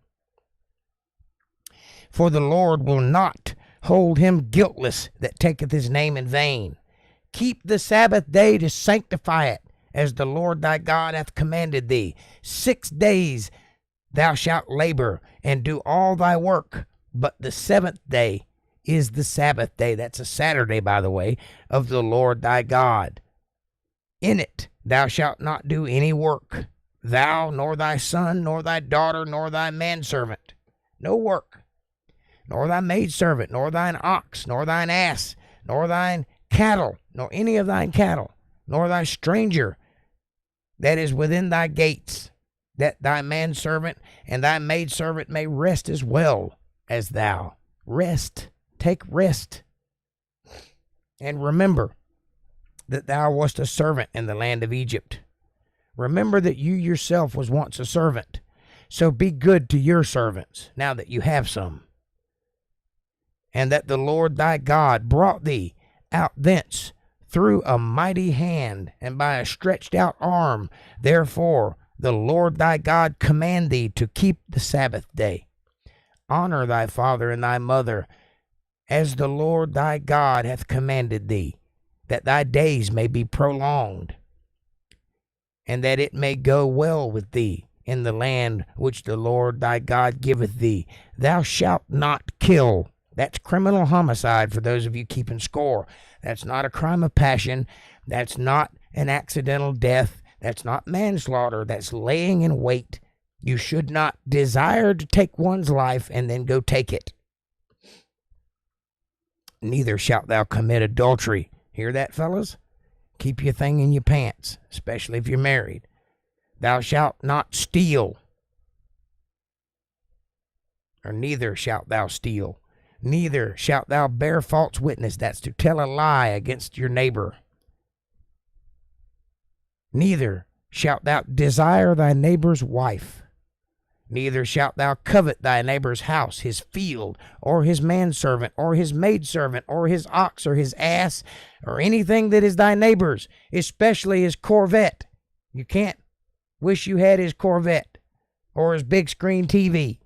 For the Lord will not hold him guiltless that taketh his name in vain. Keep the Sabbath day to sanctify it, as the Lord thy God hath commanded thee. 6 days thou shalt labor and do all thy work, but the 7th day is the Sabbath day. That's a Saturday, by the way, of the Lord thy God. In it thou shalt not do any work, thou, nor thy son, nor thy daughter, nor thy manservant. No work. Nor thy maidservant, nor thine ox, nor thine ass, nor thine cattle, nor any of thine cattle, nor thy stranger that is within thy gates, that thy manservant and thy maidservant may rest as well as thou. Rest. Take rest. And remember that thou wast a servant in the land of Egypt. Remember that you yourself was once a servant. So be good to your servants, now that you have some. And that the Lord thy God brought thee out thence through a mighty hand and by a stretched out arm. Therefore the Lord thy God command thee to keep the Sabbath day. Honor thy father and thy mother, as the Lord thy God hath commanded thee, that thy days may be prolonged, and that it may go well with thee in the land which the Lord thy God giveth thee. Thou shalt not kill. That's criminal homicide for those of you keeping score. That's not a crime of passion. That's not an accidental death. That's not manslaughter. That's laying in wait. You should not desire to take one's life and then go take it. Neither shalt thou commit adultery. Hear that, fellas? Keep your thing in your pants, especially if you're married. Thou shalt not steal. Or neither shalt thou steal. Neither shalt thou bear false witness. That's to tell a lie against your neighbor. Neither shalt thou desire thy neighbor's wife. Neither shalt thou covet thy neighbor's house, his field, or his manservant, or his maidservant, or his ox, or his ass, or anything that is thy neighbor's, especially his Corvette. You can't wish you had his Corvette, or his big screen TV,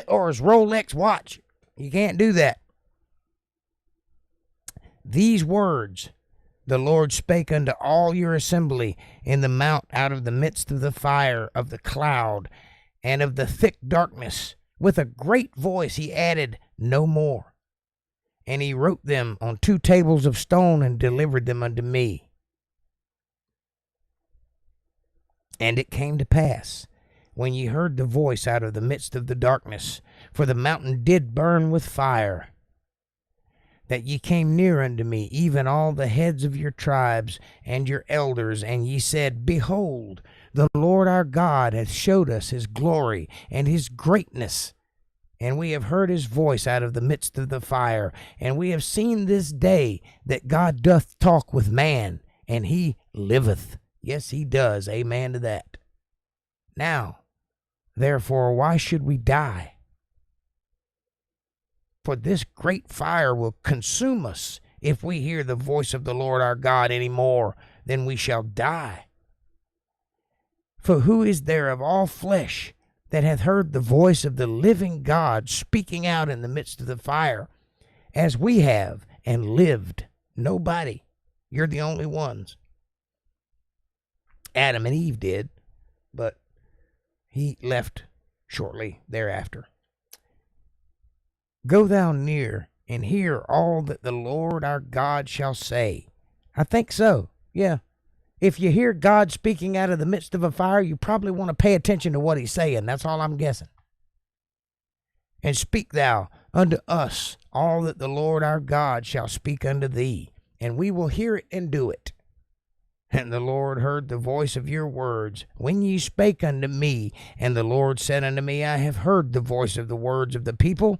or his Rolex watch. You can't do that. These words the Lord spake unto all your assembly in the mount out of the midst of the fire, of the cloud, and of the thick darkness. With a great voice he added no more. And he wrote them on 2 tables of stone and delivered them unto me. And it came to pass, when ye heard the voice out of the midst of the darkness, for the mountain did burn with fire, that ye came near unto me, even all the heads of your tribes and your elders, and ye said, Behold, the Lord our God hath showed us his glory and his greatness, and we have heard his voice out of the midst of the fire, and we have seen this day that God doth talk with man, and he liveth. Yes, he does. Amen to that. Now, therefore, why should we die? For this great fire will consume us if we hear the voice of the Lord our God any more, then we shall die. For who is there of all flesh that hath heard the voice of the living God speaking out in the midst of the fire, as we have, and lived? Nobody. You're the only ones. Adam and Eve did, but he left shortly thereafter. Go thou near and hear all that the Lord our God shall say. I think so, yeah. If you hear God speaking out of the midst of a fire, you probably want to pay attention to what he's saying. That's all I'm guessing. And speak thou unto us all that the Lord our God shall speak unto thee, and we will hear it and do it. And the Lord heard the voice of your words when ye spake unto me. And the Lord said unto me, I have heard the voice of the words of the people,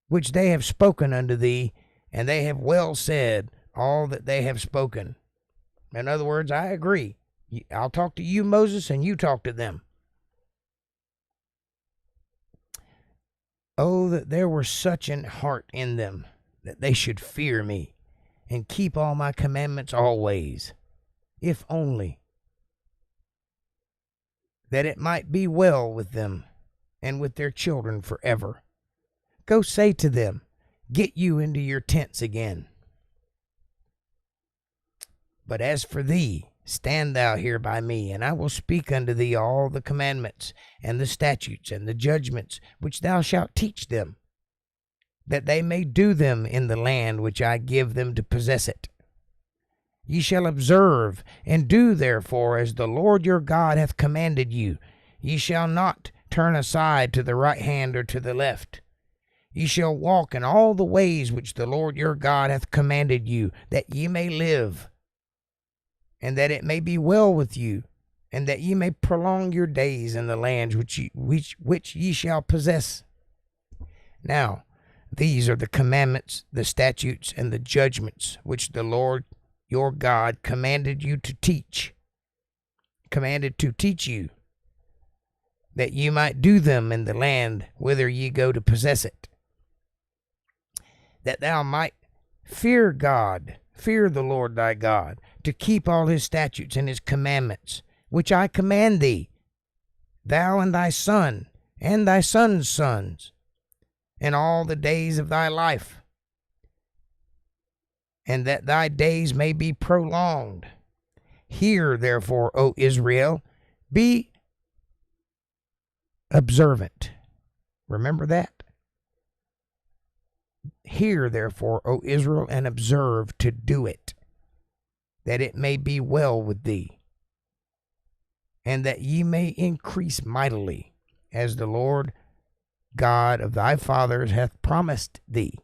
which they have spoken unto thee, and they have well said all that they have spoken. In other words, I agree. I'll talk to you, Moses, and you talk to them. Oh, that there were such an heart in them, that they should fear me, and keep all my commandments always, if only that it might be well with them and with their children forever. Go say to them, get you into your tents again. But as for thee, stand thou here by me, and I will speak unto thee all the commandments, and the statutes, and the judgments, which thou shalt teach them, that they may do them in the land which I give them to possess it. Ye shall observe and do therefore as the Lord your God hath commanded you. Ye shall not turn aside to the right hand or to the left. Ye shall walk in all the ways which the Lord your God hath commanded you, that ye may live, and that it may be well with you, and that ye may prolong your days in the lands which ye shall possess. Now, these are the commandments, the statutes, and the judgments which the Lord your God commanded to teach you, that ye might do them in the land whither ye go to possess it, that thou might fear the Lord thy God, to keep all his statutes and his commandments, which I command thee, thou and thy son, and thy son's sons, in all the days of thy life, and that thy days may be prolonged. Hear, therefore, O Israel, be observant. Remember that. Hear, therefore, O Israel, and observe to do it, that it may be well with thee, and that ye may increase mightily, as the Lord God of thy fathers hath promised thee,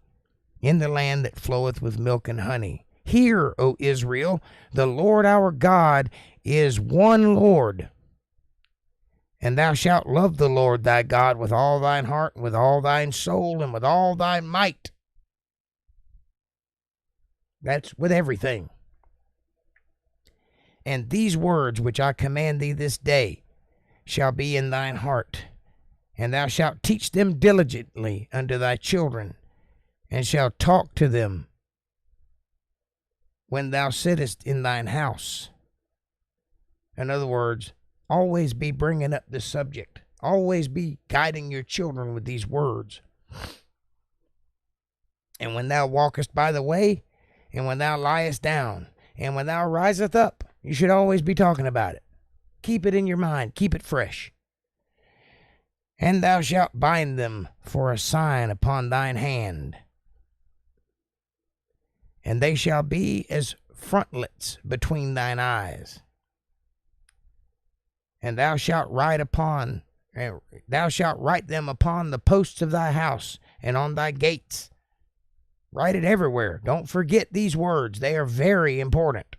in the land that floweth with milk and honey. Hear, O Israel, the Lord our God is one Lord. And thou shalt love the Lord thy God with all thine heart, and with all thine soul, and with all thy might. That's with everything. And these words which I command thee this day shall be in thine heart, and thou shalt teach them diligently unto thy children, and shalt talk to them when thou sittest in thine house. In other words, always be bringing up the subject. Always be guiding your children with these words. And when thou walkest by the way, and when thou liest down, and when thou risest up, you should always be talking about it. Keep it in your mind. Keep it fresh. And thou shalt bind them for a sign upon thine hand, and they shall be as frontlets between thine eyes. And thou shalt write them upon the posts of thy house and on thy gates. Write it everywhere. Don't forget these words. They are very important.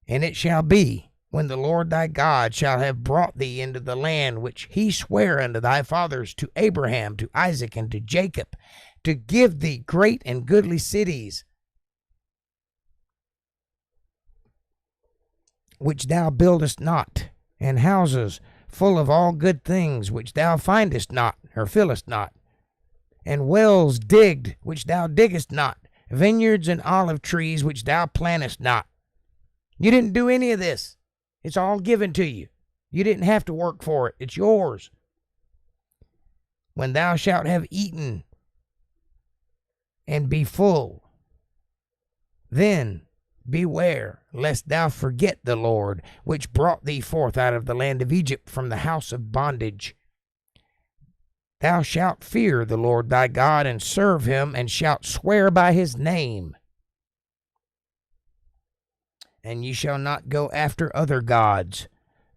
And it shall be, when the Lord thy God shall have brought thee into the land which he sware unto thy fathers, to Abraham, to Isaac, and to Jacob, to give thee great and goodly cities, which thou buildest not, and houses full of all good things, which thou findest not, or fillest not, and wells digged, which thou diggest not, vineyards and olive trees, which thou plantest not. You didn't do any of this. It's all given to you. You didn't have to work for it. It's yours. When thou shalt have eaten and be full, then beware lest thou forget the Lord, which brought thee forth out of the land of Egypt from the house of bondage. Thou shalt fear the Lord thy God, and serve him, and shalt swear by his name. And ye shall not go after other gods,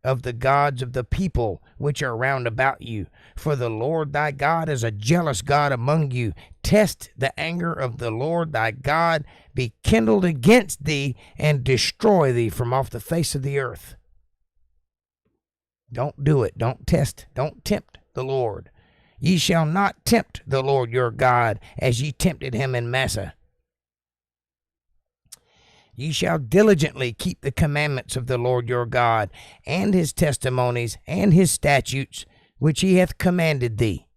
of the gods of the people which are round about you. For the Lord thy God is a jealous God among you. Test the anger of the Lord thy God, be kindled against thee, and destroy thee from off the face of the earth. Don't do it. Don't test. Don't tempt the Lord. Ye shall not tempt the Lord your God, as ye tempted him in Massah. Ye shall diligently keep the commandments of the Lord your God, and his testimonies, and his statutes, which he hath commanded thee.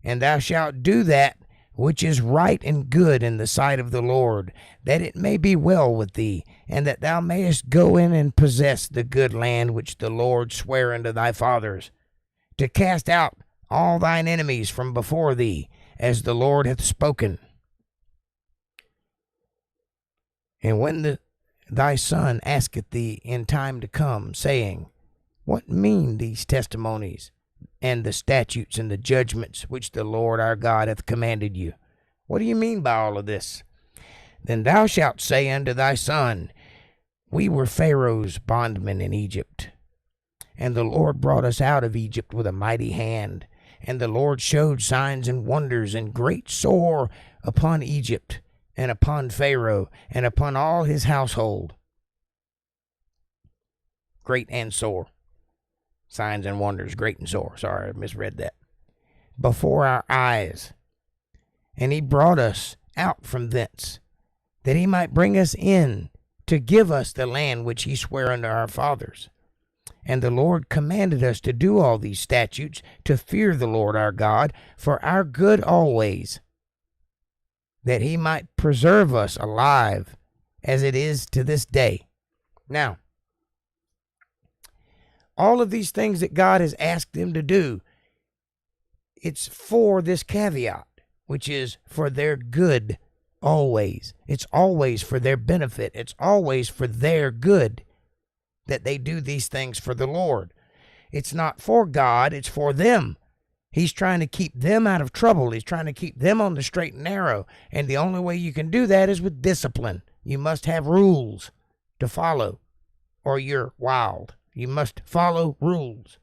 And thou shalt do that which is right and good in the sight of the Lord, that it may be well with thee, and that thou mayest go in and possess the good land which the Lord sware unto thy fathers, to cast out all thine enemies from before thee, as the Lord hath spoken. And when thy son asketh thee in time to come, saying, What mean these testimonies, and the statutes and the judgments which the Lord our God hath commanded you? What do you mean by all of this? Then thou shalt say unto thy son, We were Pharaoh's bondmen in Egypt, and the Lord brought us out of Egypt with a mighty hand, and the Lord showed signs and wonders and great sore upon Egypt, and upon Pharaoh, and upon all his household. Great and sore. Signs and wonders, great and sore. Sorry, I misread that. Before our eyes. And he brought us out from thence, that he might bring us in to give us the land which he sware unto our fathers. And the Lord commanded us to do all these statutes, to fear the Lord our God, for our good always, that he might preserve us alive, as it is to this day. Now, all of these things that God has asked them to do, it's for this caveat, which is for their good always. It's always for their benefit. It's always for their good that they do these things for the Lord. It's not for God, it's for them. He's trying to keep them out of trouble. He's trying to keep them on the straight and narrow. And the only way you can do that is with discipline. You must have rules to follow, or you're wild. You must follow rules.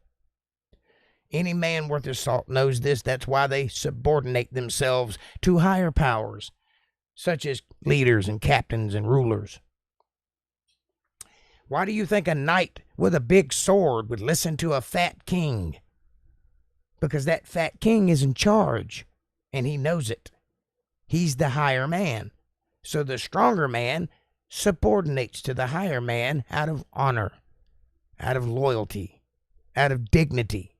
Any man worth his salt knows this. That's why they subordinate themselves to higher powers, such as leaders and captains and rulers. Why do you think a knight with a big sword would listen to a fat king? Because that fat king is in charge, and he knows it. He's the higher man. So the stronger man subordinates to the higher man out of honor, out of loyalty, out of dignity.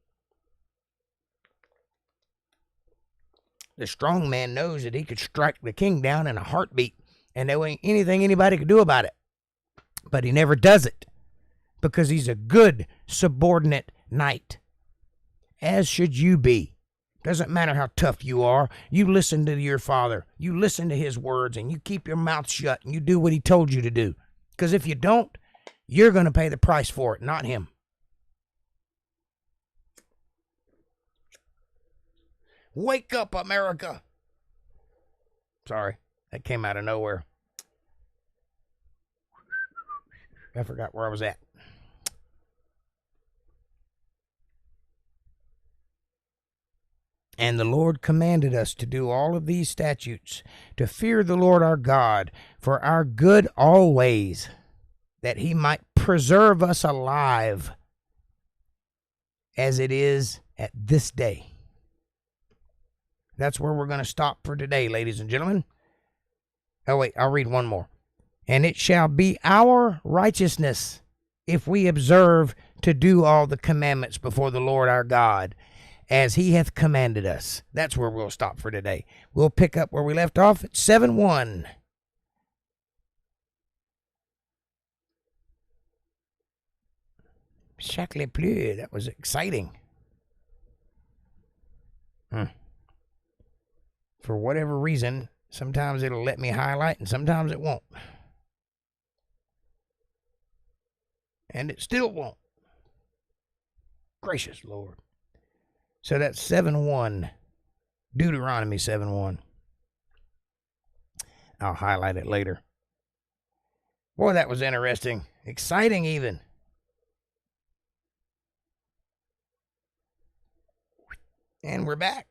The strong man knows that he could strike the king down in a heartbeat, and there ain't anything anybody could do about it. But he never does it, because he's a good subordinate knight. As should you be. Doesn't matter how tough you are. You listen to your father. You listen to his words, and you keep your mouth shut, and you do what he told you to do. Because if you don't, you're going to pay the price for it, not him. Wake up, America. Sorry, that came out of nowhere. I forgot where I was at. And the Lord commanded us to do all of these statutes, to fear the Lord our God, for our good always, that he might preserve us alive, as it is at this day. That's where we're going to stop for today, ladies and gentlemen. Oh, wait, I'll read one more. And it shall be our righteousness if we observe to do all the commandments before the Lord our God, as he hath commanded us. That's where we'll stop for today. We'll pick up where we left off at 7:1. Sacre bleu, that was exciting. For whatever reason, sometimes it'll let me highlight and sometimes it won't. And it still won't. Gracious Lord. So that's 7:1. Deuteronomy 7:1. I'll highlight it later. Boy, that was interesting. Exciting even. And we're back.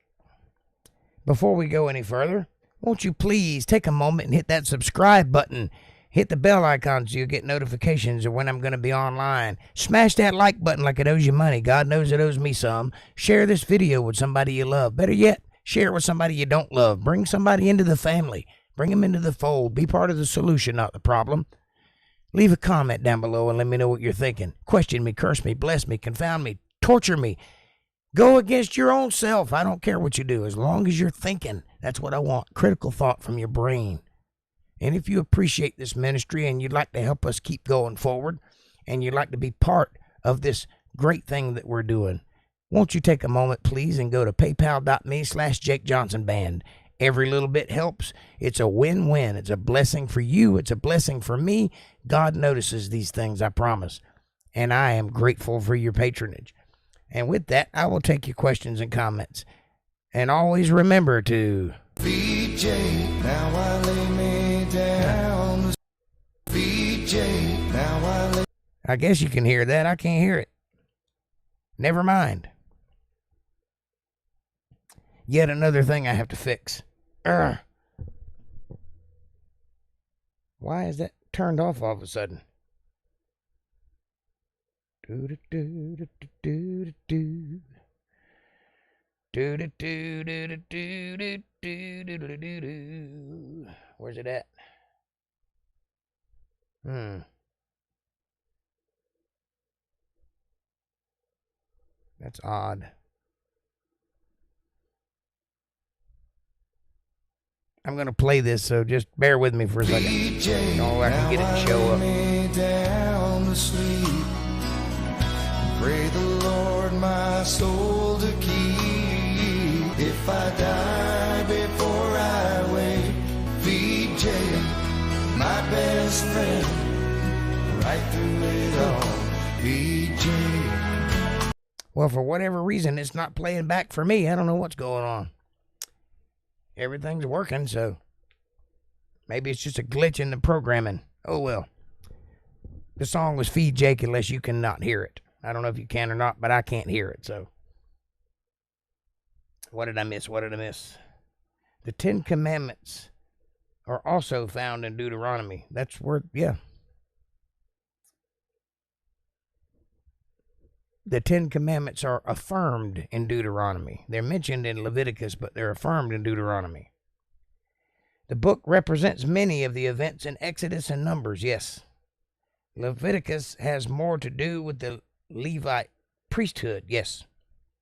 Before we go any further, won't you please take a moment and hit that subscribe button. Hit the bell icon so you'll get notifications of when I'm going to be online. Smash that like button like it owes you money. God knows it owes me some. Share this video with somebody you love. Better yet, share it with somebody you don't love. Bring somebody into the family. Bring them into the fold. Be part of the solution, not the problem. Leave a comment down below and let me know what you're thinking. Question me, curse me, bless me, confound me, torture me. Go against your own self. I don't care what you do, as long as you're thinking. That's what I want. Critical thought from your brain. And if you appreciate this ministry and you'd like to help us keep going forward, and you'd like to be part of this great thing that we're doing, won't you take a moment, please, and go to paypal.me/Jake Johnson Band. Every little bit helps. It's a win-win. It's a blessing for you. It's a blessing for me. God notices these things, I promise. And I am grateful for your patronage. And with that, I will take your questions and comments. And always remember to... VJ, now I lay me down. VJ, now I lay... I guess you can hear that. I can't hear it. Never mind. Yet another thing I have to fix. Urgh. Why is that turned off all of a sudden? Do do do do do do do do do do do do do do do do do. Where's it at? That's odd. I'm going to play this, so just bear with me for a second. Oh, I can get it to show up. Me down to sleep. Pray the Lord my soul to keep. If I die before I wake, VJ, my best friend, right through it all, VJ. Well, for whatever reason, it's not playing back for me. I don't know what's going on. Everything's working, so maybe it's just a glitch in the programming. Oh, well. The song was Feed Jake unless you cannot hear it. I don't know if you can or not, but I can't hear it, so. What did I miss? What did I miss? The 10 Commandments are also found in Deuteronomy. That's where, yeah. The 10 Commandments are affirmed in Deuteronomy. They're mentioned in Leviticus, but they're affirmed in Deuteronomy. The book represents many of the events in Exodus and Numbers, yes. Leviticus has more to do with the Levite priesthood, yes,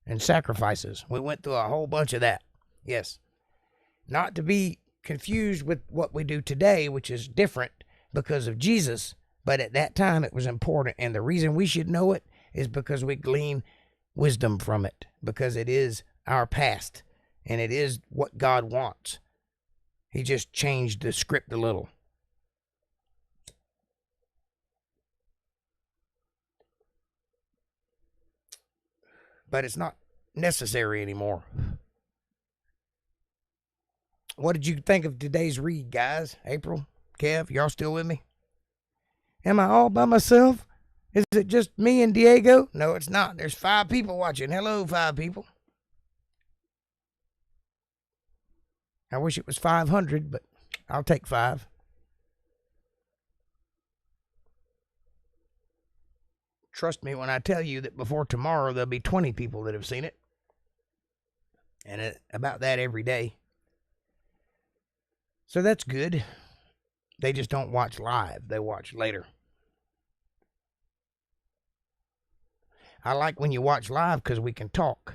and sacrifices. We went through a whole bunch of that, yes. Not to be confused with what we do today, which is different because of Jesus, but at that time it was important, and the reason we should know it is because we glean wisdom from it, because it is our past, and it is what God wants. He just changed the script a little. But it's not necessary anymore. What did you think of today's read, guys? April, Kev, y'all still with me? Am I all by myself? Is it just me and Diego? No, it's not. There's 5 people watching. Hello, 5 people. I wish it was 500, but I'll take 5. Trust me when I tell you that before tomorrow, there'll be 20 people that have seen it. And about that every day. So that's good. They just don't watch live. They watch later. I like when you watch live because we can talk.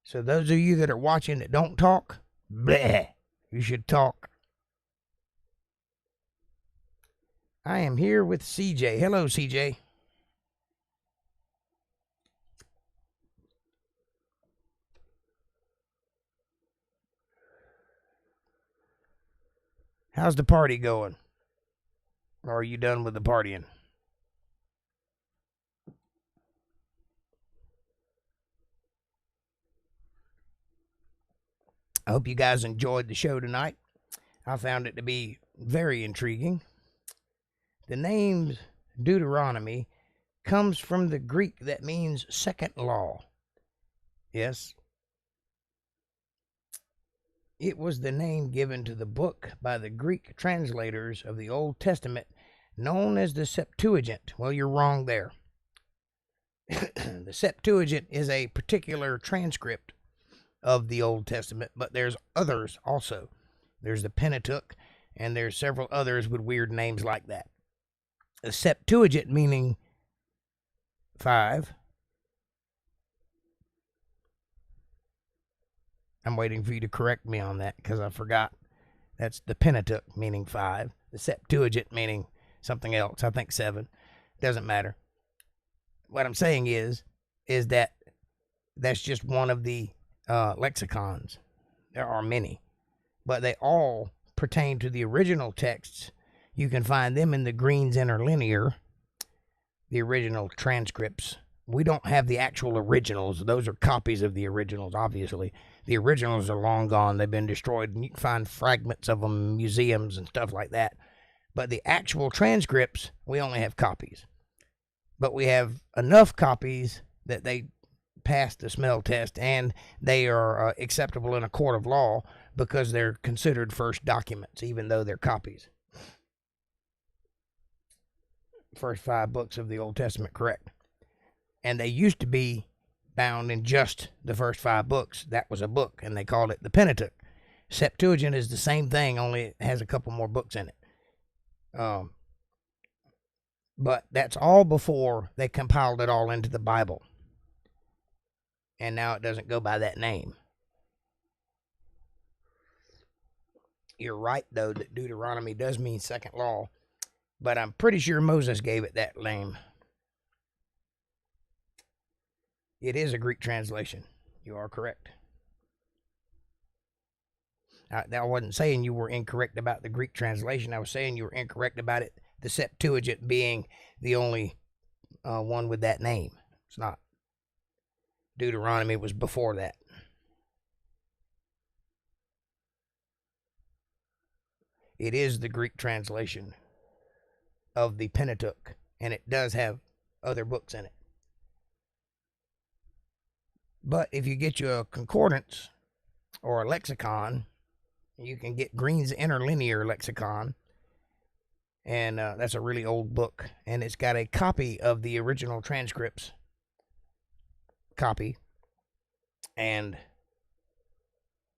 So those of you that are watching that don't talk, bleh, you should talk. I am here with CJ. Hello, CJ. How's the party going? Or are you done with the partying? I hope you guys enjoyed the show tonight. I found it to be very intriguing. The name Deuteronomy comes from the Greek that means second law. Yes. It was the name given to the book by the Greek translators of the Old Testament, known as the Septuagint. Well, you're wrong there. The Septuagint is a particular transcript of the Old Testament, but there's others also. There's the Pentateuch, and there's several others with weird names like that. The Septuagint meaning 5, I'm waiting for you to correct me on that because I forgot. That's the Pentateuch, meaning 5. The Septuagint, meaning something else. I think 7. Doesn't matter. What I'm saying is that that's just one of the lexicons. There are many, but they all pertain to the original texts. You can find them in the Green's Interlinear, the original transcripts. We don't have the actual originals. Those are copies of the originals, obviously. The originals are long gone. They've been destroyed, and you can find fragments of them in museums and stuff like that. But the actual transcripts, we only have copies. But we have enough copies that they pass the smell test, and they are acceptable in a court of law because they're considered first documents, even though they're copies. First 5 books of the Old Testament, correct. And they used to be bound in just the first 5 books. That was a book, and they called it the Pentateuch. Septuagint is the same thing, only it has a couple more books in it. But that's all before they compiled it all into the Bible. And now it doesn't go by that name. You're right, though, that Deuteronomy does mean second law. But I'm pretty sure Moses gave it that name. It is a Greek translation. You are correct. I wasn't saying you were incorrect about the Greek translation. I was saying you were incorrect about it, the Septuagint being the only one with that name. It's not. Deuteronomy was before that. It is the Greek translation of the Pentateuch, and it does have other books in it. But if you get you a concordance or a lexicon, you can get Green's Interlinear Lexicon, and that's a really old book, and it's got a copy of the original transcripts. Copy, and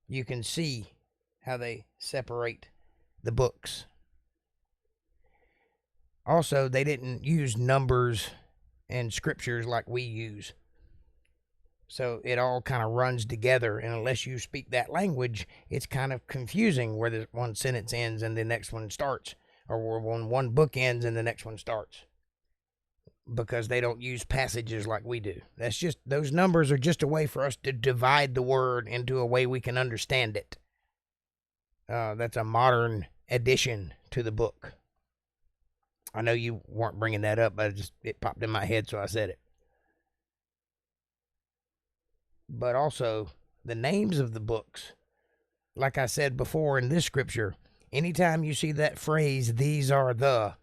you can see how they separate the books. Also, they didn't use numbers and scriptures like we use. So it all kind of runs together, and unless you speak that language, it's kind of confusing where the one sentence ends and the next one starts, or when one book ends and the next one starts, because they don't use passages like we do. That's just, those numbers are just a way for us to divide the word into a way we can understand it. That's a modern addition to the book. I know you weren't bringing that up, but it popped in my head, so I said it. But also, the names of the books, like I said before in this scripture, anytime you see that phrase, these are the,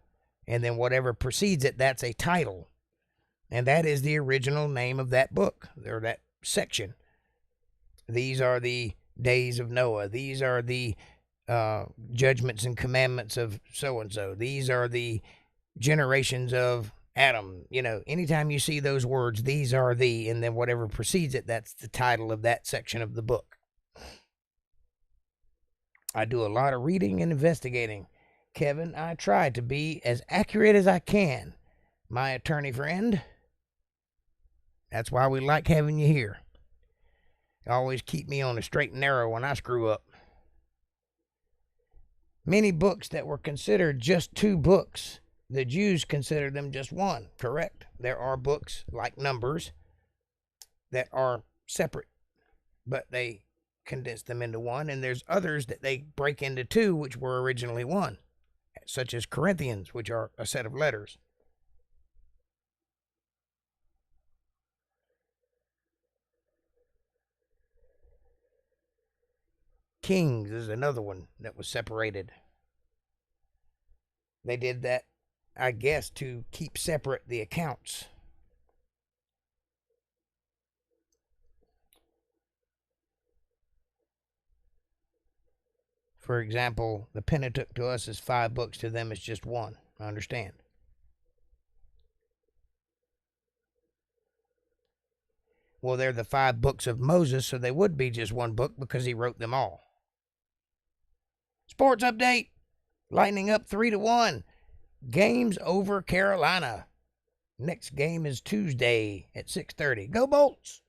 and then whatever precedes it, that's a title. And that is the original name of that book, or that section. These are the days of Noah. These are the judgments and commandments of so-and-so. These are the generations of Adam. You know, anytime you see those words, these are the, and then whatever precedes it, that's the title of that section of the book. I do a lot of reading and investigating, Kevin. I try to be as accurate as I can, my attorney friend. That's why we like having you here. You always keep me on the straight and narrow when I screw up. Many books that were considered just 2 books, the Jews considered them just 1, correct? There are books like Numbers that are separate, but they condense them into 1, and there's others that they break into 2, which were originally 1, such as Corinthians, which are a set of letters. Kings is another one that was separated. They did that, I guess, to keep separate the accounts. For example, the Pentateuch to us is 5 books, to them it's just 1. I understand. Well, they're the 5 books of Moses, so they would be just 1 book because he wrote them all. Sports update. Lightning up 3-1. Games over Carolina. Next game is Tuesday at 6:30. Go Bolts!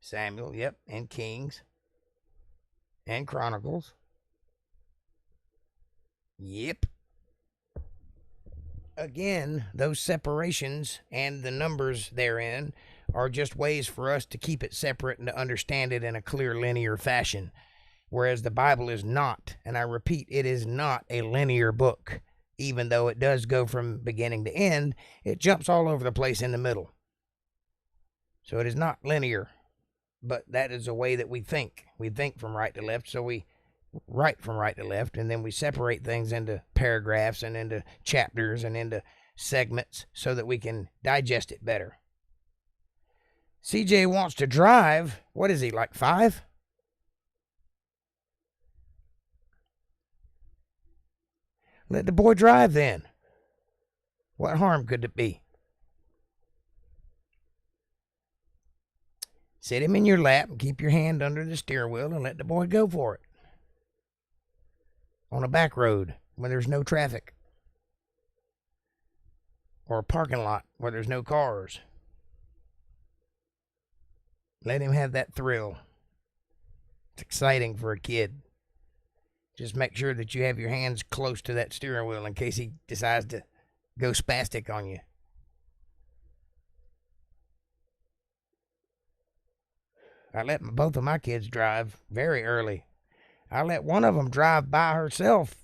Samuel, yep, and Kings, and Chronicles. Yep. Again, those separations and the numbers therein are just ways for us to keep it separate and to understand it in a clear linear fashion. Whereas the Bible is not, and I repeat, it is not a linear book. Even though it does go from beginning to end, it jumps all over the place in the middle. So it is not linear, but that is a way that we think. We think from right to left, so we write from right to left, and then we separate things into paragraphs and into chapters and into segments so that we can digest it better. CJ wants to drive. What is he, like 5? Let the boy drive then. What harm could it be? Sit him in your lap and keep your hand under the steering wheel and let the boy go for it. On a back road where there's no traffic. Or a parking lot where there's no cars. Let him have that thrill. It's exciting for a kid. Just make sure that you have your hands close to that steering wheel in case he decides to go spastic on you. I let both of my kids drive very early. I let one of them drive by herself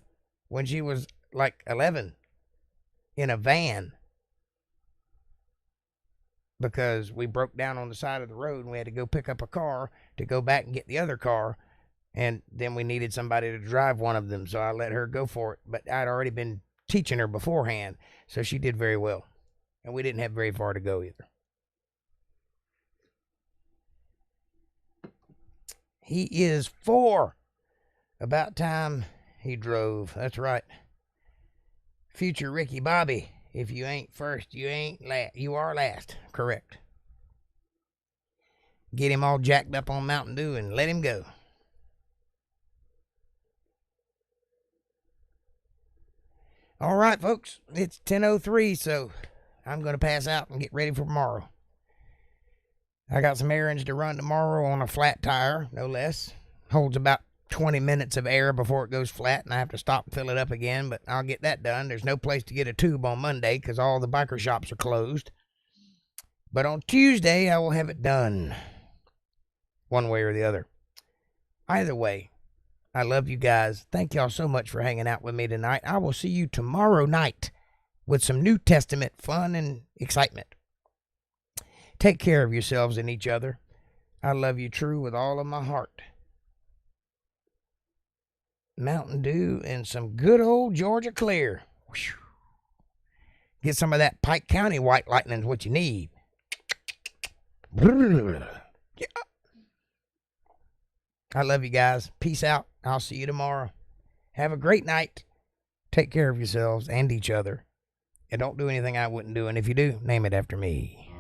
when she was like 11 in a van because we broke down on the side of the road and we had to go pick up a car to go back and get the other car. And then we needed somebody to drive one of them, so I let her go for it. But I'd already been teaching her beforehand, so she did very well. And we didn't have very far to go either. He is 4. About time he drove. That's right. Future Ricky Bobby. If you ain't first, you ain't last. You are last. Correct. Get him all jacked up on Mountain Dew and let him go. All right, folks. It's 10:03, so I'm going to pass out and get ready for tomorrow. I got some errands to run tomorrow on a flat tire, no less. Holds about 20 minutes of air before it goes flat, and I have to stop and fill it up again, but I'll get that done. There's no place to get a tube on Monday because all the biker shops are closed. But on Tuesday, I will have it done. One way or the other. Either way, I love you guys. Thank y'all so much for hanging out with me tonight. I will see you tomorrow night with some New Testament fun and excitement. Take care of yourselves and each other. I love you true with all of my heart. Mountain Dew and some good old Georgia Clear. Whew. Get some of that Pike County White Lightning is what you need. Yeah. I love you guys. Peace out. I'll see you tomorrow. Have a great night. Take care of yourselves and each other. And don't do anything I wouldn't do. And if you do, name it after me.